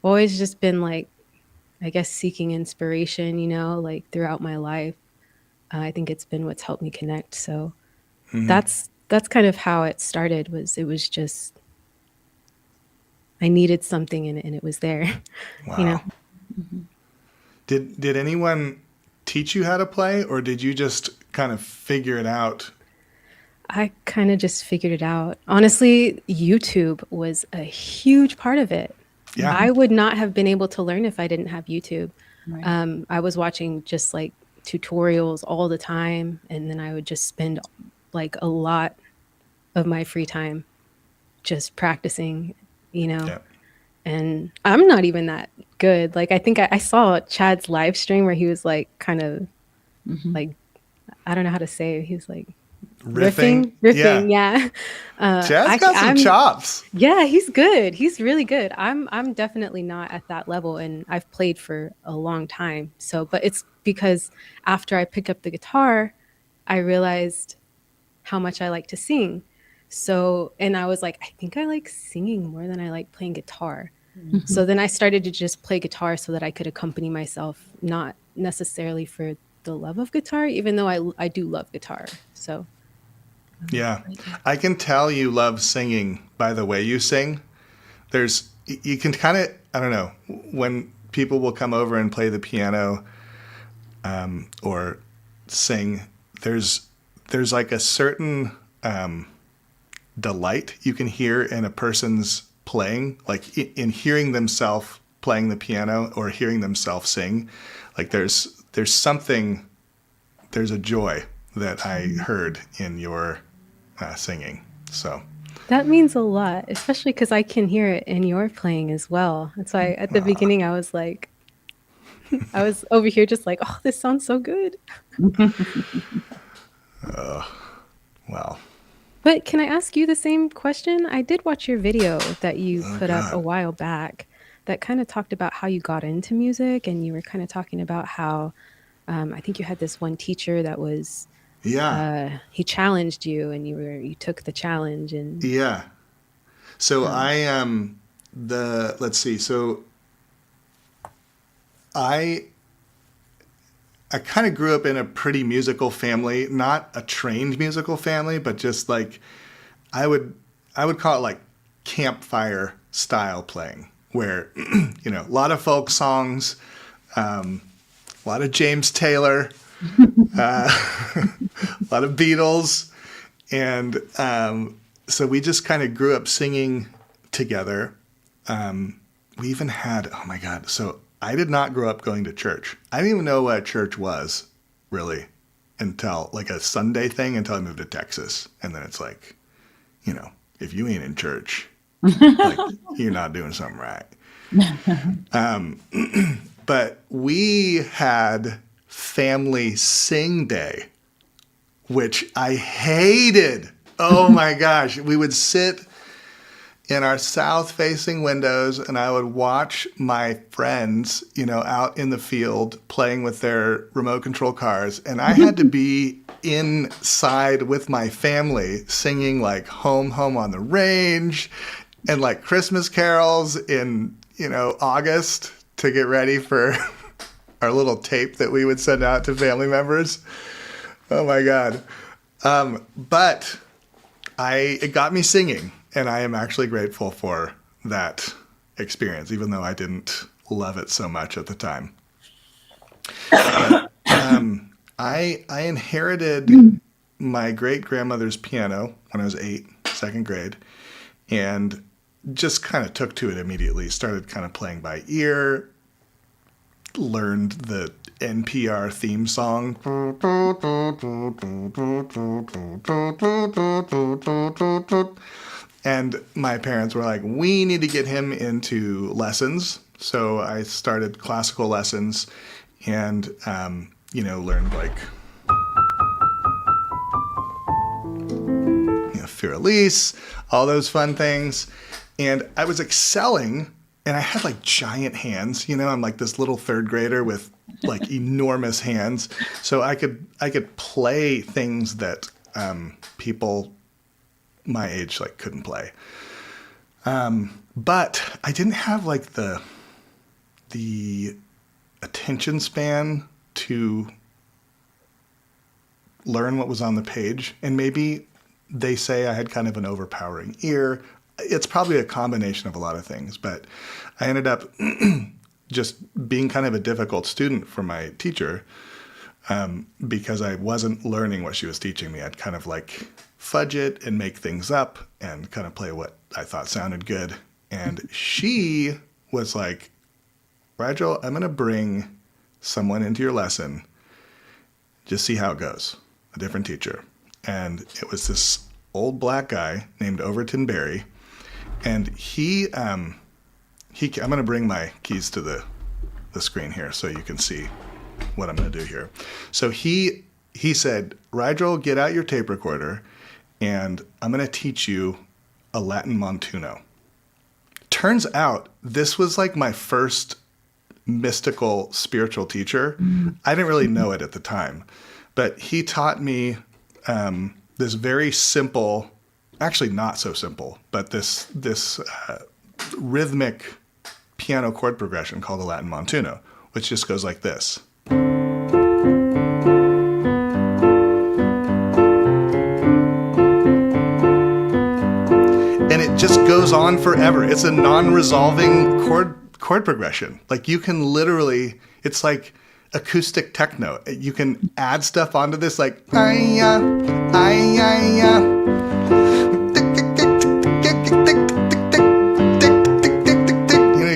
Always just been like, I guess, seeking inspiration, like throughout my life. I think it's been what's helped me connect. So that's kind of how it started. It was just I needed something and it was there. You know. Wow. Did anyone teach you how to play, or did you just kind of figure it out? I kind of just figured it out. Honestly, YouTube was a huge part of it. Yeah. I would not have been able to learn if I didn't have YouTube. Right. I was watching just like tutorials all the time, and then I would just spend like a lot of my free time just practicing, you know. Yeah. And I'm not even that good. Like I think I saw Chad's live stream where he was like kind of like I don't know how to say it. He was like riffing, yeah. Chad's got some chops. Yeah, he's good. He's really good. I'm definitely not at that level, and I've played for a long time. So, but it's because after I picked up the guitar, I realized how much I like to sing. So, and I was like, I think I like singing more than I like playing guitar. So then I started to just play guitar so that I could accompany myself, not necessarily for the love of guitar, even though I do love guitar. So Yeah. I can tell you love singing by the way you sing. You can kind of, I don't know, when people will come over and play the piano or sing, there's like a certain delight you can hear in a person's playing, like in hearing themselves playing the piano or hearing themselves sing. Like there's a joy that I heard in your singing. So that means a lot, especially because I can hear it in your playing as well. That's why at the beginning I was like, I was over here just like, oh, this sounds so good. Well. But can I ask you the same question? I did watch your video that you put up God. a while back that kind of talked about how you got into music, and you were kind of talking about how I think you had this one teacher that was he challenged you, and you took the challenge, and Yeah. So I am let's see. So I kind of grew up in a pretty musical family, not a trained musical family, but just like I would call it like campfire style playing, where a lot of folk songs, a lot of James Taylor, a lot of Beatles, and so we just kind of grew up singing together. We even had, oh my God, so I did not grow up going to church. I didn't even know what a church was, really, until like a Sunday thing, until I moved to Texas. And then it's like, if you ain't in church, like you're not doing something right. But we had family sing day, which I hated. Oh my gosh. We would sit in our south-facing windows, and I would watch my friends, out in the field playing with their remote control cars, and I had to be inside with my family singing like Home, Home on the Range and like Christmas carols in, August to get ready for our little tape that we would send out to family members. Oh my God. But it got me singing, and I am actually grateful for that experience, even though I didn't love it so much at the time. But, I inherited my great-grandmother's piano when I was 8, second grade, and just kind of took to it immediately. Started kind of playing by ear, learned the NPR theme song. And my parents were like, we need to get him into lessons. So I started classical lessons and, learned like Für Elise, all those fun things. And I was excelling, and I had like giant hands. I'm like this little third grader with like enormous hands. So I could play things that people my age like couldn't play. But I didn't have like the attention span to learn what was on the page. And maybe they say I had kind of an overpowering ear. It's probably a combination of a lot of things, but I ended up just being kind of a difficult student for my teacher because I wasn't learning what she was teaching me. I'd kind of like fudge it and make things up and kind of play what I thought sounded good. And she was like, Rigel, I'm going to bring someone into your lesson. Just see how it goes. A different teacher. And it was this old black guy named Overton Berry. And I'm going to bring my keys to the screen here so you can see what I'm going to do here. So he said, Rigel, get out your tape recorder and I'm going to teach you a Latin montuno. Turns out this was like my first mystical spiritual teacher. I didn't really know it at the time, but he taught me this very simple, actually not so simple, but this rhythmic piano chord progression called the Latin montuno, which just goes like this. And it just goes on forever. It's a non-resolving chord progression. Like you can literally, it's like acoustic techno. You can add stuff onto this, like you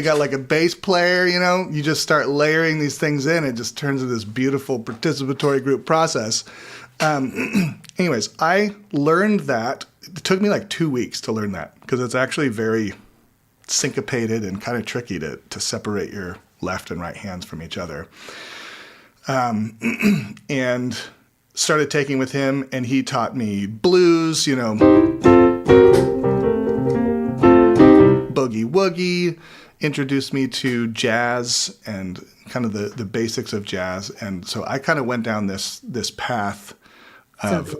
got like a bass player, you just start layering these things in. It just turns into this beautiful participatory group process. Anyways, I learned that. It took me like 2 weeks to learn that because it's actually very syncopated and kind of tricky to separate your left and right hands from each other. And started taking with him, and he taught me blues, boogie woogie, introduced me to jazz and kind of the basics of jazz. And so I kind of went down this path of,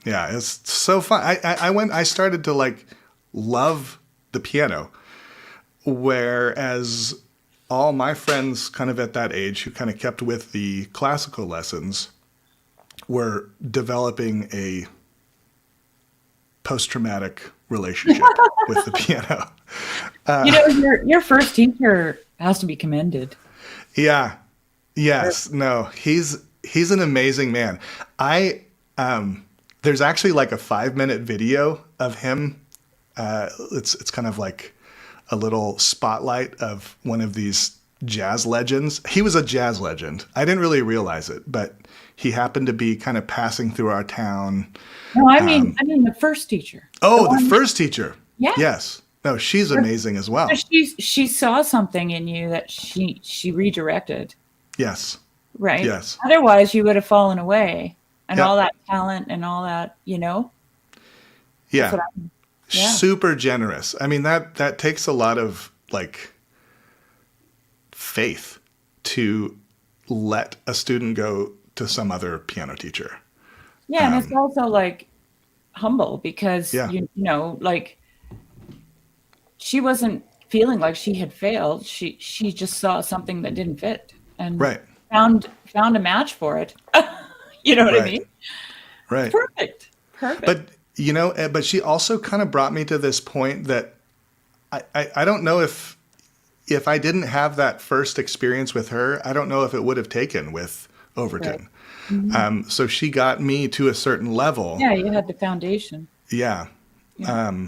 it's so fun. I started to like love the piano, whereas all my friends kind of at that age who kind of kept with the classical lessons were developing a post-traumatic relationship with the piano. Your first teacher has to be commended. Yeah. Yes. No, he's an amazing man. There's actually like a 5-minute video of him. It's kind of like a little spotlight of one of these jazz legends. He was a jazz legend. I didn't really realize it, but he happened to be kind of passing through our town. No, I mean the first teacher. Oh, the first teacher. Yeah. Yes. No, she's amazing as well. She saw something in you that she redirected. Yes. Right. Yes. Otherwise, you would have fallen away, and Yep. all that talent and all that, Yeah. That's what Yeah. Super generous. I mean, that takes a lot of like faith to let a student go to some other piano teacher. Yeah, and it's also like humble because Yeah. like she wasn't feeling like she had failed. She just saw something that didn't fit and Right. found a match for it. You know what I Right. mean? Right. Perfect. Perfect. But, but she also kind of brought me to this point that I don't know if I didn't have that first experience with her, I don't know if it would have taken with Overton. Right. So she got me to a certain level. Yeah, you had the foundation. Yeah. Yeah.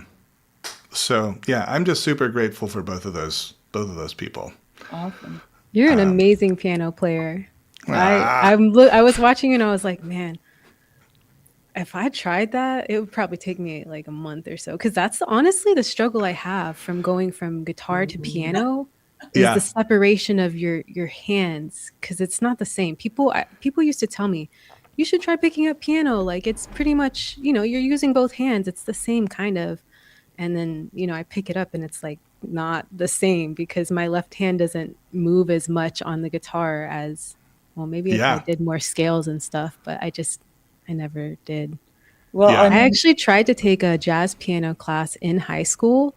So yeah, I'm just super grateful for both of those people. Awesome. You're an amazing piano player. Ah. I was watching and I was like, man, if I tried that, it would probably take me like a month or so. Because that's honestly the struggle I have from going from guitar to piano is the Yeah. separation of your hands. Because it's not the same. People used to tell me, you should try picking up piano. Like it's pretty much, you're using both hands. It's the same kind of. And then, I pick it up and it's like not the same because my left hand doesn't move as much on the guitar as, well, maybe if I Yeah. did more scales and stuff, but I never did. Well, Yeah. I I mean, actually tried to take a jazz piano class in high school,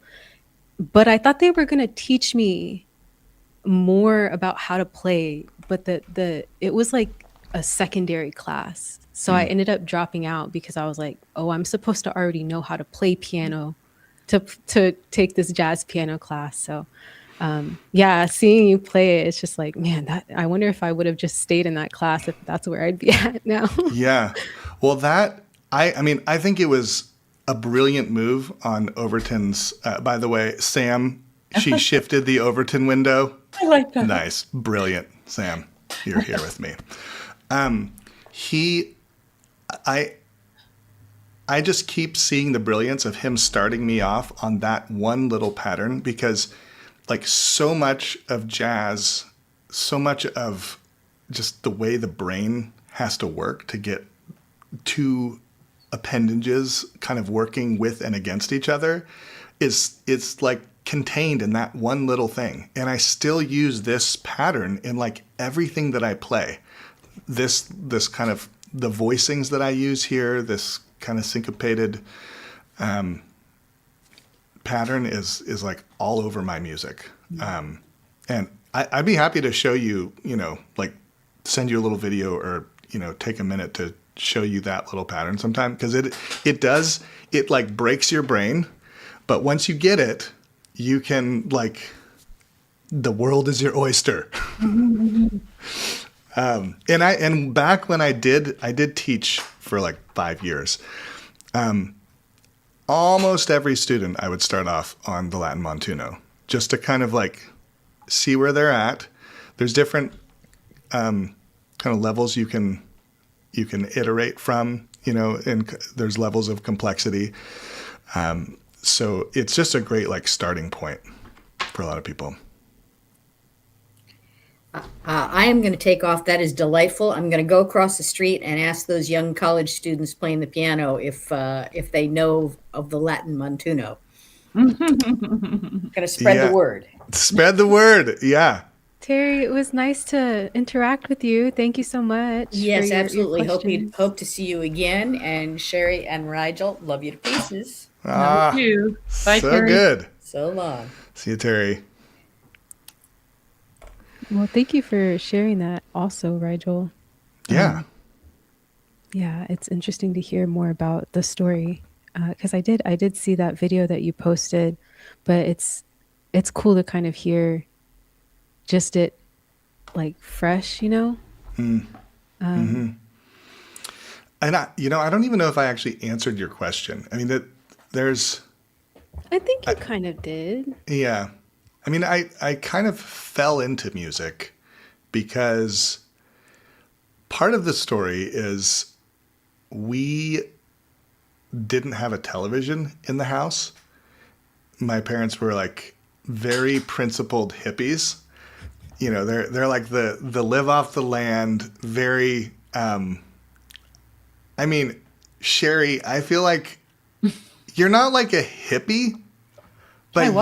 but I thought they were going to teach me more about how to play, but it was like a secondary class. So I ended up dropping out because I was like, "Oh, I'm supposed to already know how to play piano to take this jazz piano class." So yeah, seeing you play it, it's just like, man, that I wonder if I would have just stayed in that class if that's where I'd be at now. Yeah. Well, I mean, I think it was a brilliant move on Overton's. By the way, Sam, she shifted the Overton window. I like that. Nice. Brilliant. Sam, you're here with me. I just keep seeing the brilliance of him starting me off on that one little pattern because like so much of jazz, so much of just the way the brain has to work to get two appendages kind of working with and against each other it's like contained in that one little thing. And I still use this pattern in like everything that I play. This kind of the voicings that I use here, this kind of syncopated pattern is like all over my music. And I'd be happy to show you, like send you a little video or, take a minute to show you that little pattern sometime. Because it like breaks your brain. But once you get it, you can like, the world is your oyster. And back when I did teach for like 5 years. Almost every student I would start off on the Latin Montuno just to kind of like see where they're at. There's different kind of levels you can iterate from, and there's levels of complexity. So it's just a great like starting point for a lot of people. I am going to take off. That is delightful. I'm going to go across the street and ask those young college students playing the piano if they know of the Latin Montuno. Going to spread the word. Spread the word. Yeah. Terry, it was nice to interact with you. Thank you so much. Yes, for your absolutely. questions. Hope to see you again. And Sherry and Rigel, love you to pieces. Love you. Bye, So Terry. good. So long. See you, Terry. Well, thank you for sharing that also, Rigel. Yeah. Yeah, it's interesting to hear more about the story because I did see that video that you posted, but it's cool to kind of hear just it like fresh, And I don't even know if I actually answered your question. I mean, I think you kind of did. yeah. I mean, I kind of fell into music because part of the story is we didn't have a television in the house. My parents were like very principled hippies. They're like the live off the land, very I mean, Sherry, I feel like you're not like a hippie, but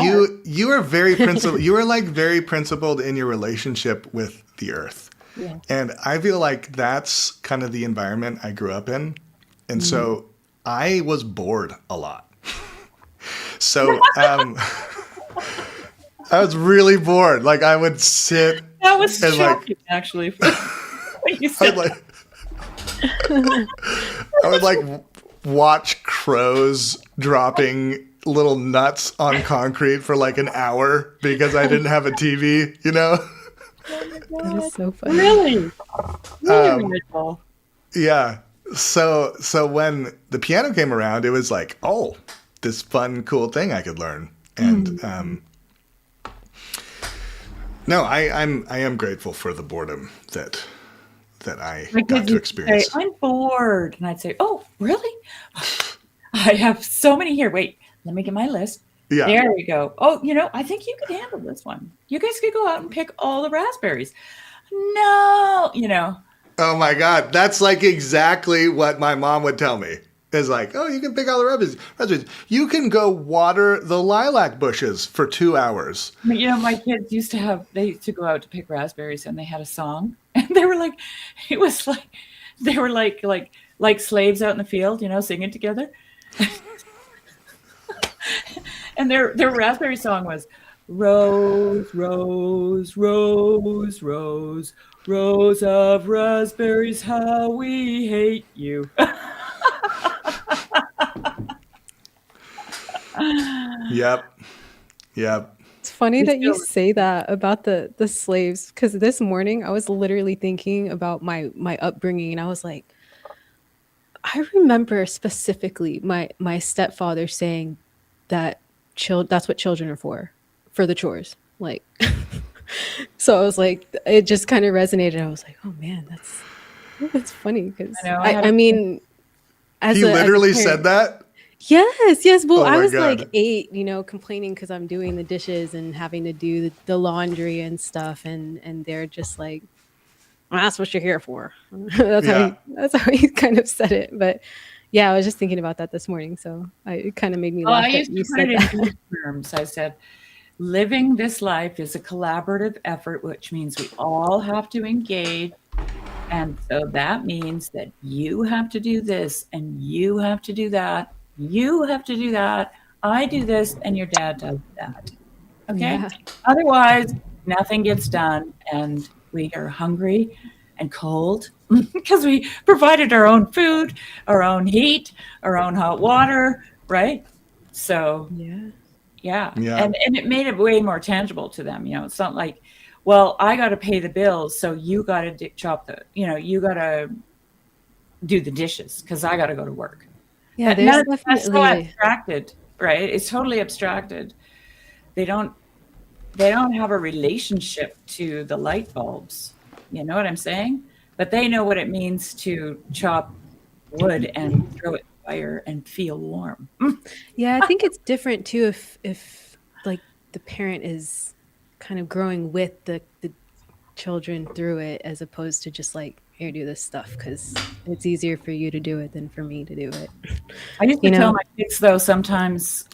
you are very principled. You are like very principled in your relationship with the earth. Yeah. And I feel like that's kind of the environment I grew up in. And so I was bored a lot. So I was really bored. Like I would sit That was and like shocking, actually. What you I said. would like I would like watch crows dropping little nuts on concrete for like an hour because I didn't have a TV, you know? That is so funny. Really? Really, Rigel? Yeah. So when the piano came around, it was like, oh, this fun, cool thing I could learn. And no, I am grateful for the boredom that I My got kids to used to say, experience. I'm bored. And I'd say, oh, really? I have so many here. Wait, let me get my list. Yeah. There we go. Oh, I think you could handle this one. You guys could go out and pick all the raspberries. No, Oh my God. That's like exactly what my mom would tell me. It's like, oh, you can pick all the raspberries. You can go water the lilac bushes for 2 hours. My kids used to go out to pick raspberries, and they had a song, and they were like, it was like, they were like slaves out in the field, singing together. And their raspberry song was, rose, rose, rose, rose, rose of raspberries, how we hate you. Yep. It's funny that you say that about the slaves, because this morning I was literally thinking about my upbringing, and I was like, I remember specifically my stepfather saying that that's what children are for the chores. Like, so I was like, it just kind of resonated. I was like, oh man, that's funny because I mean, he literally said that. Yes. Well, Oh I my was God. like 8, complaining because I'm doing the dishes and having to do the laundry and stuff, and they're just like, well, that's what you're here for. That's how he kind of said it. But yeah, I was just thinking about that this morning, so it kind of made me laugh I that used you to put said it that. in these terms. I said, living this life is a collaborative effort, which means we all have to engage. And so that means that you have to do this and you have to do that. You have to do that. I do this and your dad does that. Okay? Yeah. Otherwise, nothing gets done and we are hungry and cold because we provided our own food, our own heat, our own hot water, right? So yeah. And it made it way more tangible to them. It's not like, well, I got to pay the bills, so you got to you got to do the dishes because I got to go to work. Yeah, That's so abstracted, right? It's totally abstracted. They don't have a relationship to the light bulbs. You know what I'm saying? But they know what it means to chop wood and throw it in the fire and feel warm. Yeah, I think it's different too if like the parent is kind of growing with the children through it, as opposed to just like, here, do this stuff because it's easier for you to do it than for me to do it. I used to tell my kids, though, sometimes,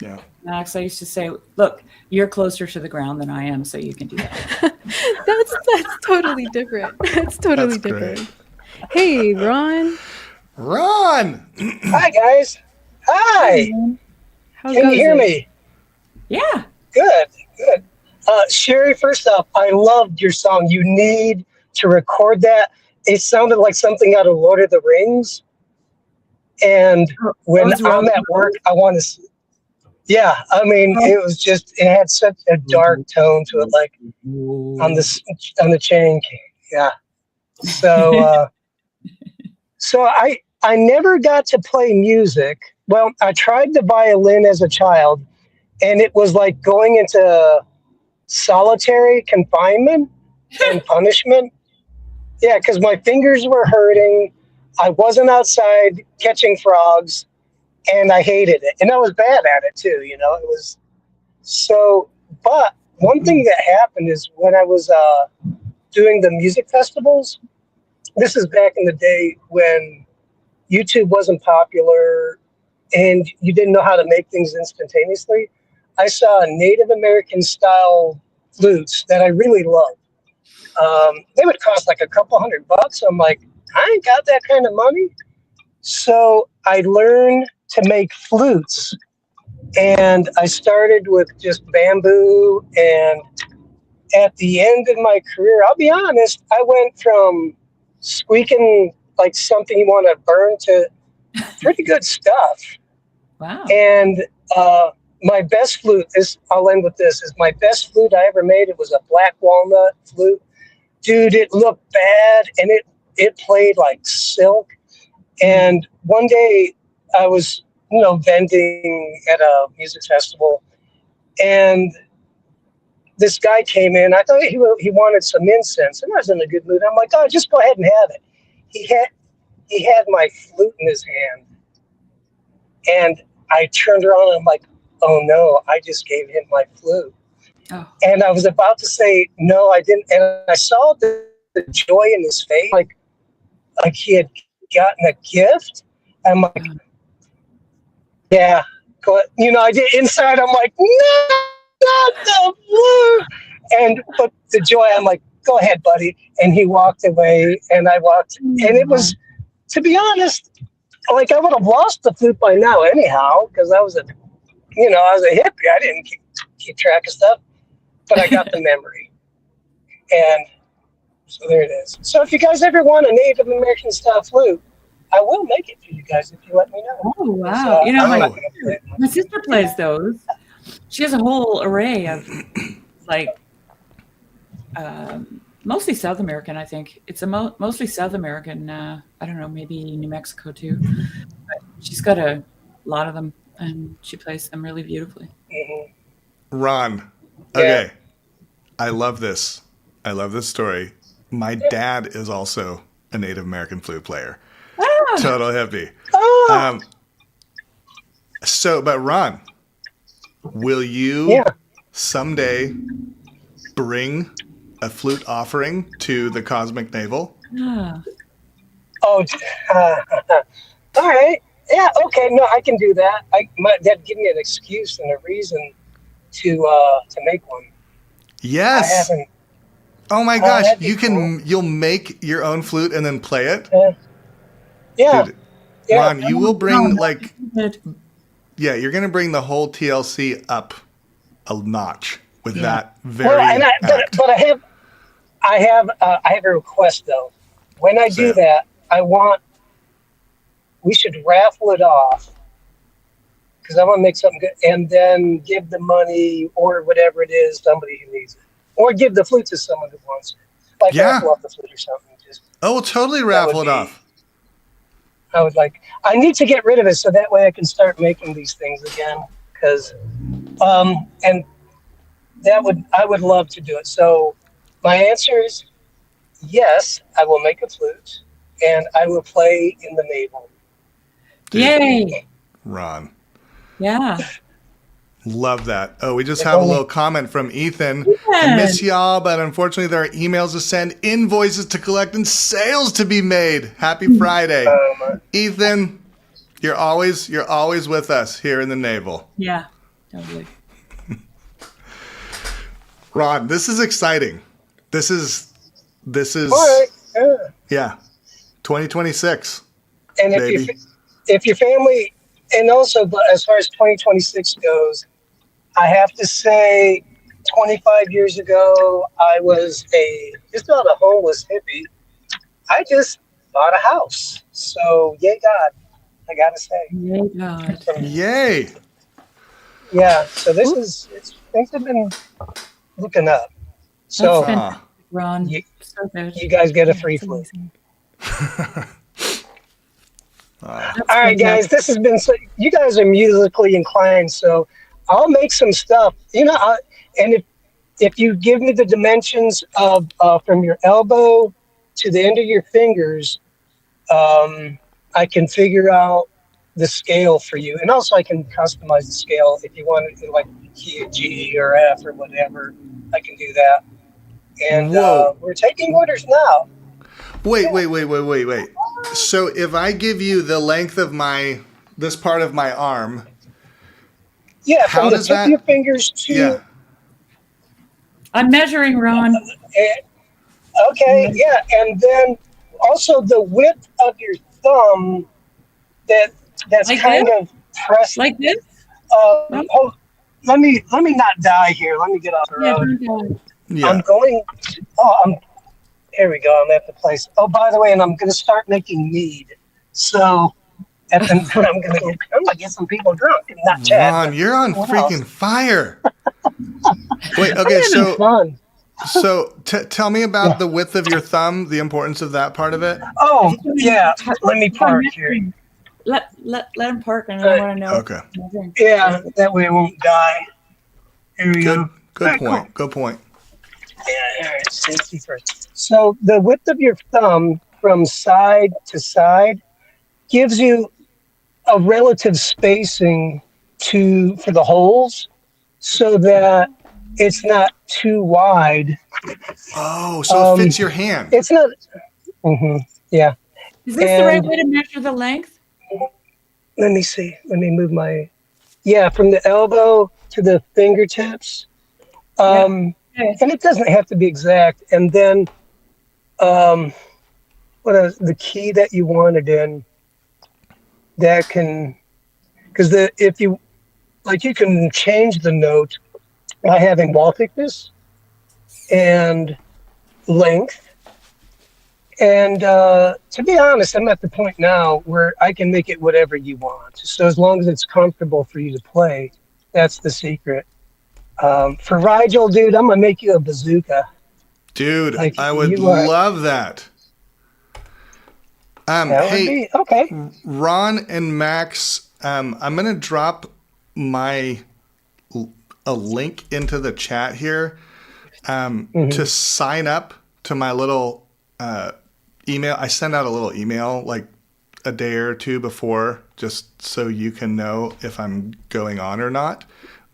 Max, I used to say, look, you're closer to the ground than I am, so you can do that. That's totally different. That's totally different. Great. Hey, Ron. Hi, guys. Hi. How can you hear me? Yeah. Good. Sherry, first off, I loved your song. You need to record that. It sounded like something out of Lord of the Rings. And when I'm at work, I want to. Yeah, I mean, it was just, it had such a dark tone to it, like on the chain. Yeah. So, so I never got to play music. Well, I tried the violin as a child, and it was like going into solitary confinement and punishment. Yeah, because my fingers were hurting. I wasn't outside catching frogs, and I hated it. And I was bad at it too, It was so. But one thing that happened is when I was doing the music festivals, this is back in the day when YouTube wasn't popular and you didn't know how to make things instantaneously. I saw Native American style flutes that I really loved. They would cost like a couple $100. I'm like, I ain't got that kind of money. So I learned to make flutes And I started with just bamboo. And at the end of my career, I'll be honest, I went from squeaking like something you want to burn to pretty good stuff. Wow. And my best flute, I'll end with this, is my best flute I ever made. It was a black walnut flute. Dude, it looked bad, and it played like silk. And one day I was, vending at a music festival, and this guy came in. I thought he wanted some incense, and I was in a good mood. I'm like, oh, just go ahead and have it. He had my flute in his hand, and I turned around and I'm like, oh no, I just gave him my flute. Oh. And I was about to say, no, I didn't. And I saw the joy in his face, like he had gotten a gift. I'm like, yeah, but I did inside. I'm like, no, not the flute. But the joy, I'm like, go ahead, buddy. And he walked away, and I walked, and it was, to be honest, like I would have lost the flute by now anyhow, because I was a hippie. I didn't keep track of stuff, but I got the memory. And so there it is. So if you guys ever want a Native American style flute, I will make it for you guys if you let me know. Oh, wow. My sister plays those. She has a whole array of mostly South American, I think. It's mostly South American. I don't know, maybe New Mexico too. But she's got a lot of them, and she plays them really beautifully. Mm-hmm. Ron, okay. Yeah. I love this. I love this story. My dad is also a Native American flute player. Ah. Total hippie. Ah. But Ron, will you someday bring a flute offering to the Cosmic Navel? Ah. Oh, all right. Yeah, okay. No, I can do that. That'd give me an excuse and a reason to make one. Yes. I haven't. Oh my gosh, you'll make your own flute and then play it? Yeah. Dude, Ron, you will bring you're going to bring the whole TLC up a notch with that very act. But I have a request though. When I do that, we should raffle it off, because I want to make something good, and then give the money or whatever it is somebody who needs it, or give the flute to someone who wants it. Like raffle off the flute or something. We'll totally raffle it off. I need to get rid of it so that way I can start making these things again. Because, and I would love to do it. So my answer is yes, I will make a flute, and I will play in the Navel. Dude, yay, Ron. Yeah. Love that. Oh, we just have a little comment from Ethan. I miss y'all, but unfortunately there are emails to send, invoices to collect, and sales to be made. Happy Friday. Ethan, you're always with us here in the Navel. Yeah, totally. Ron, this is exciting. This is all right. Yeah. 2026. And if your family, and also as far as 2026 goes, I have to say 25 years ago, I was just not a homeless hippie. I just bought a house. So, yay God, I got to say. Yay God. Yay. Yeah, so things have been looking up. So, Ron, you guys get a free flute. All right, guys, this has been you guys are musically inclined, so I'll make some stuff. And if you give me the dimensions of from your elbow to the end of your fingers, I can figure out the scale for you, and also I can customize the scale if you want it like key a G or F or whatever. I can do that. And we're taking orders now. Wait. So if I give you the length of this part of my arm. Yeah, from the tip of your fingers to. Yeah. I'm measuring, Ron. Okay, yeah. And then also the width of your thumb that's like kind of pressed. Like this? No? Let me not die here. Let me get off the Yeah, road. don't go. Yeah. I'm going. Here we go. I'm at the place. Oh, by the way, and I'm going to start making mead. So I'm gonna get some people drunk, and not Chad. Ron, But you're on what freaking else? fire. Wait, I'm okay, having fun. so tell me about the width of your thumb, the importance of that part of it. Oh yeah. Let me park here. Let him park, and I want to know. Okay. Yeah, that way I won't die. Here we go. Good Alright, point. cool. Good point. Yeah, all right, safety first. So the width of your thumb from side to side gives you a relative spacing for the holes, so that it's not too wide. Oh, so it fits your hand. It's not. Yeah. Is this the right And- way to measure the length? Let me see. Let me move my. Yeah, from the elbow to the fingertips. Okay. And it doesn't have to be exact. And then, what is the key that you wanted in? That can, because if you like, you can change the note by having wall thickness and length. And to be honest, I'm at the point now where I can make it whatever you want. So as long as it's comfortable for you to play, that's the secret. For Rigel, dude, I'm gonna make you a bazooka. Dude, Like, I would you are- love that. That would Hey, be okay. Ron and Max, I'm going to drop a link into the chat here to sign up to my little email. I send out a little email like a day or two before, just so you can know if I'm going on or not.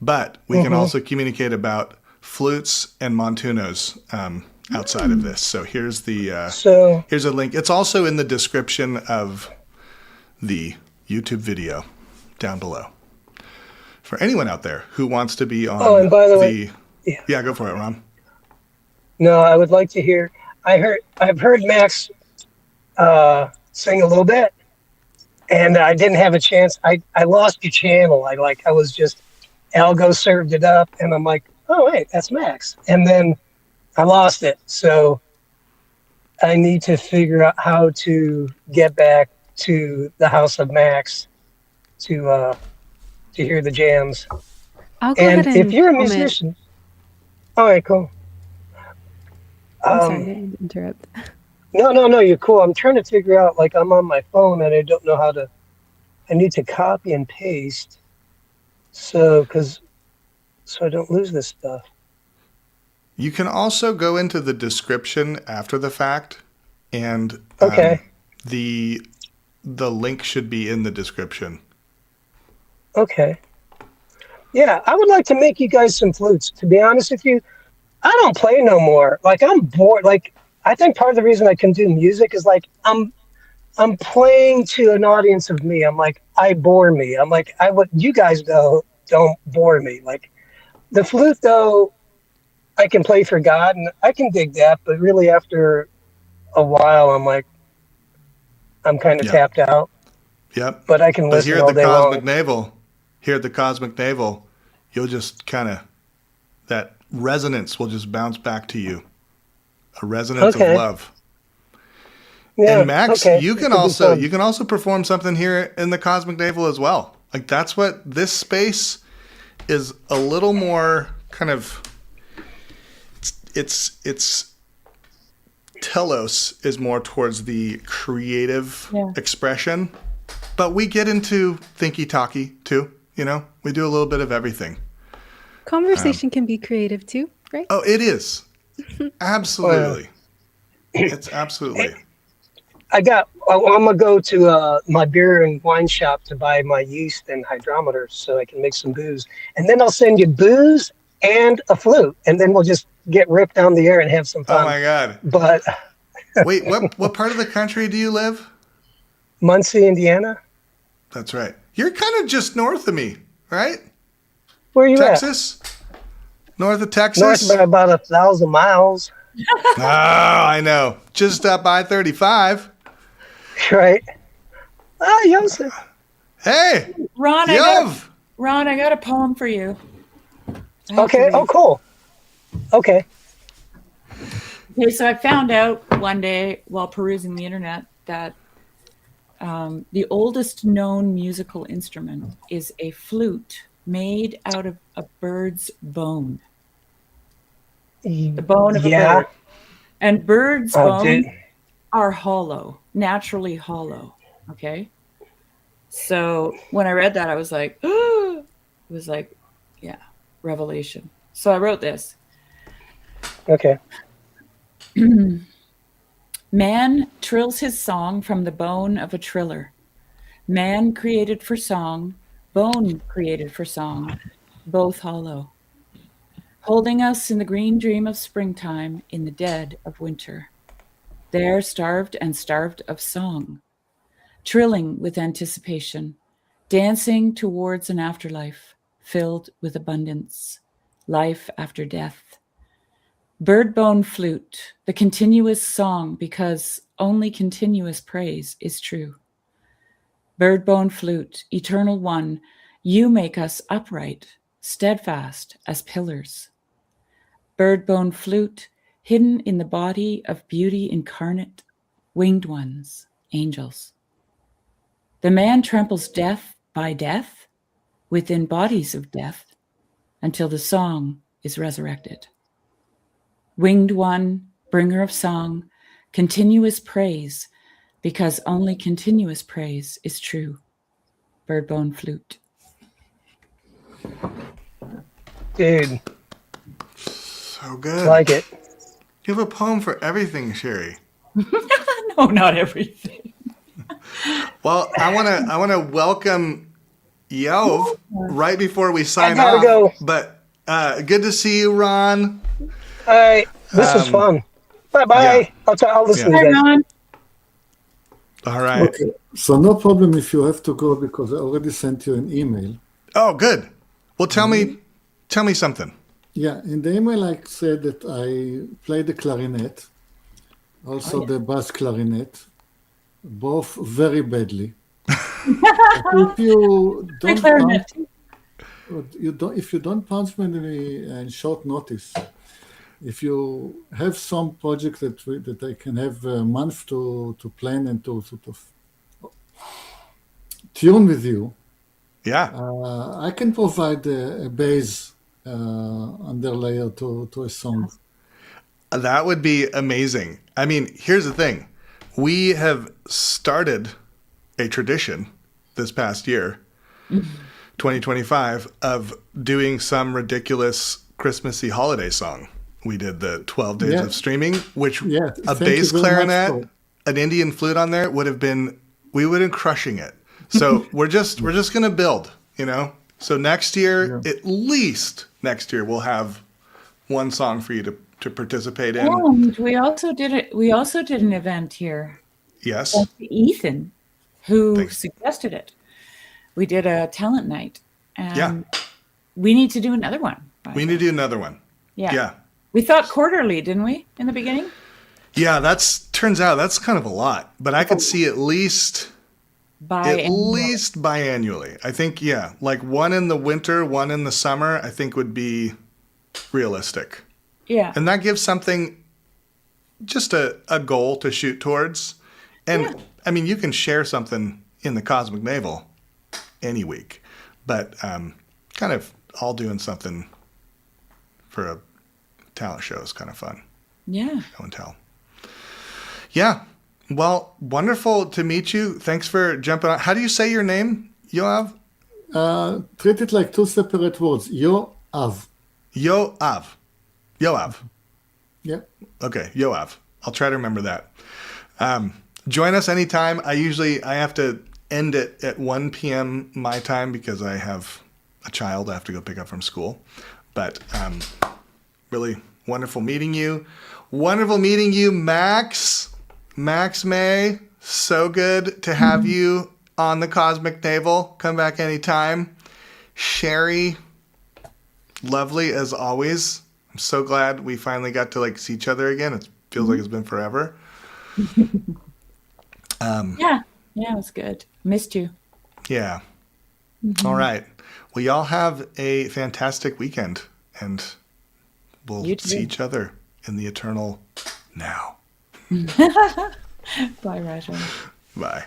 But we can also communicate about flutes and montunos outside of this. So here's here's a link. It's also in the description of the YouTube video down below for anyone out there who wants to be on. Oh, and by the way, yeah, go for it, Ron. No, I would like to hear. I've heard Max sing a little bit, and I didn't have a chance. I lost your channel. I was just Algo served it up, and I'm like, oh wait, that's Max, and then I lost it. So I need to figure out how to get back to the house of Max to hear the jams. I'll go And ahead and if you're a comment. musician, all right, cool. I'm sorry, I didn't interrupt. No, you're cool. I'm trying to figure out, like, I'm on my phone and I don't know how to. I need to copy and paste, so I don't lose this stuff. You can also go into the description after the fact, and Okay. the link should be in the description. Okay. Yeah, I would like to make you guys some flutes. To be honest with you, I don't play no more. Like, I'm bored. Like, I think part of the reason I can do music is like I'm playing to an audience of me. I'm like, I bore me. I'm like, you guys though don't bore me. Like, the flute though, I can play for God and I can dig that, but really after a while I'm like, I'm kind of tapped out. Yep. But I can But listen here at all the day Cosmic long. Navel, you'll just kind of, that resonance will just bounce back to you. A resonance of love. Yeah, And Max, okay. you can also perform something here in the Cosmic Navel as well. Like, that's what this space is, a little more kind of, it's telos is more towards the creative expression, but we get into thinky talky too. You know, we do a little bit of everything. Conversation can be creative too, right? Oh, it is. Absolutely. It's absolutely. I'm gonna go to my beer and wine shop to buy my yeast and hydrometer so I can make some booze, and then I'll send you booze and a flute, and then we'll just get ripped down the air and have some fun. Oh my God. But wait, what part of the country do you live? Muncie, Indiana. That's right. You're kind of just north of me, right? Where are you Texas? North of Texas? North by about 1,000 miles. Oh, I know. Just up I-35. Right. Ah, Joseph. Hey, Ron, Yov. Ron, I got a poem for you. I have to Okay. Oh, read. cool. Okay. Okay, so I found out one day while perusing the internet that the oldest known musical instrument is a flute made out of a bird's bone, the bone of a Yeah. bird. And birds' Oh, dude. bones are hollow, naturally hollow. Okay. So when I read that, I was like, it was like, yeah, revelation. So I wrote this. Okay. Man trills his song from the bone of a triller. Man created for song, bone created for song, both hollow, holding us in the green dream of springtime in the dead of winter. There starved and starved of song, trilling with anticipation, dancing towards an afterlife filled with abundance, life after death. Birdbone flute, the continuous song, because only continuous praise is true. Birdbone flute, eternal one, you make us upright, steadfast as pillars. Birdbone flute, hidden in the body of beauty incarnate, winged ones, angels. The man tramples death by death within bodies of death until the song is resurrected. Winged one, bringer of song, continuous praise, because only continuous praise is true. Birdbone flute. Dude, So good. like it. You have a poem for everything, Sherry. No, not everything. Well, I wanna welcome Yov right before we sign gotta off. go. But good to see you, Ron. All right. This was fun. Bye-bye. Yeah. I'll listen Hi, to that. Ron. All right. Okay, so no problem if you have to go because I already sent you an email. Oh, good. Well, tell me something. Yeah, in the email I said that I play the clarinet, also the bass clarinet, both very badly. If you My don't clarinet. if you don't punch me in short notice, if you have some project that I can have a month to plan and to sort of tune with you, Yeah. I can provide a bass underlayer to a song. That would be amazing. I mean, here's the thing. We have started a tradition this past year, 2025, of doing some ridiculous Christmassy holiday song. We did the 12 days Yeah. of streaming, which Yeah, a thank you bass very much clarinet, for- an Indian flute on there we would have been crushing it. So we're just going to build, you know? So next year, at least next year, we'll have one song for you to participate in. And we also did it. We also did an event here. Yes. Thanks to Ethan, who Thanks. suggested it. We did a talent night, and Yeah. we need to do another one. We need to do another one. Yeah. Yeah. We thought quarterly, didn't we, in the beginning? Yeah, turns out that's kind of a lot, but I could see at least biannually. I think, yeah, like one in the winter, one in the summer, I think would be realistic. Yeah. And that gives something, just a goal to shoot towards. And I mean, you can share something in the Cosmic Navel any week, but kind of all doing something for a talent show is kind of fun. Yeah. Show and tell. Yeah. Well, wonderful to meet you. Thanks for jumping on. How do you say your name, Yoav? Treat it like two separate words. Yoav. Yoav. Yoav. Yeah. Okay, Yoav. I'll try to remember that. Join us anytime. I have to end it at 1 p.m. my time because I have a child I have to go pick up from school. But really wonderful meeting you. Wonderful meeting you, Max. Max May. So good to have you on the Cosmic Navel. Come back anytime. Sherry. Lovely as always. I'm so glad we finally got to see each other again. It feels like it's been forever. Yeah. Yeah, it was good. Missed you. Yeah. All right. Well, y'all have a fantastic weekend, and we'll You too. see each other in the eternal now. Bye, Rigel. Bye.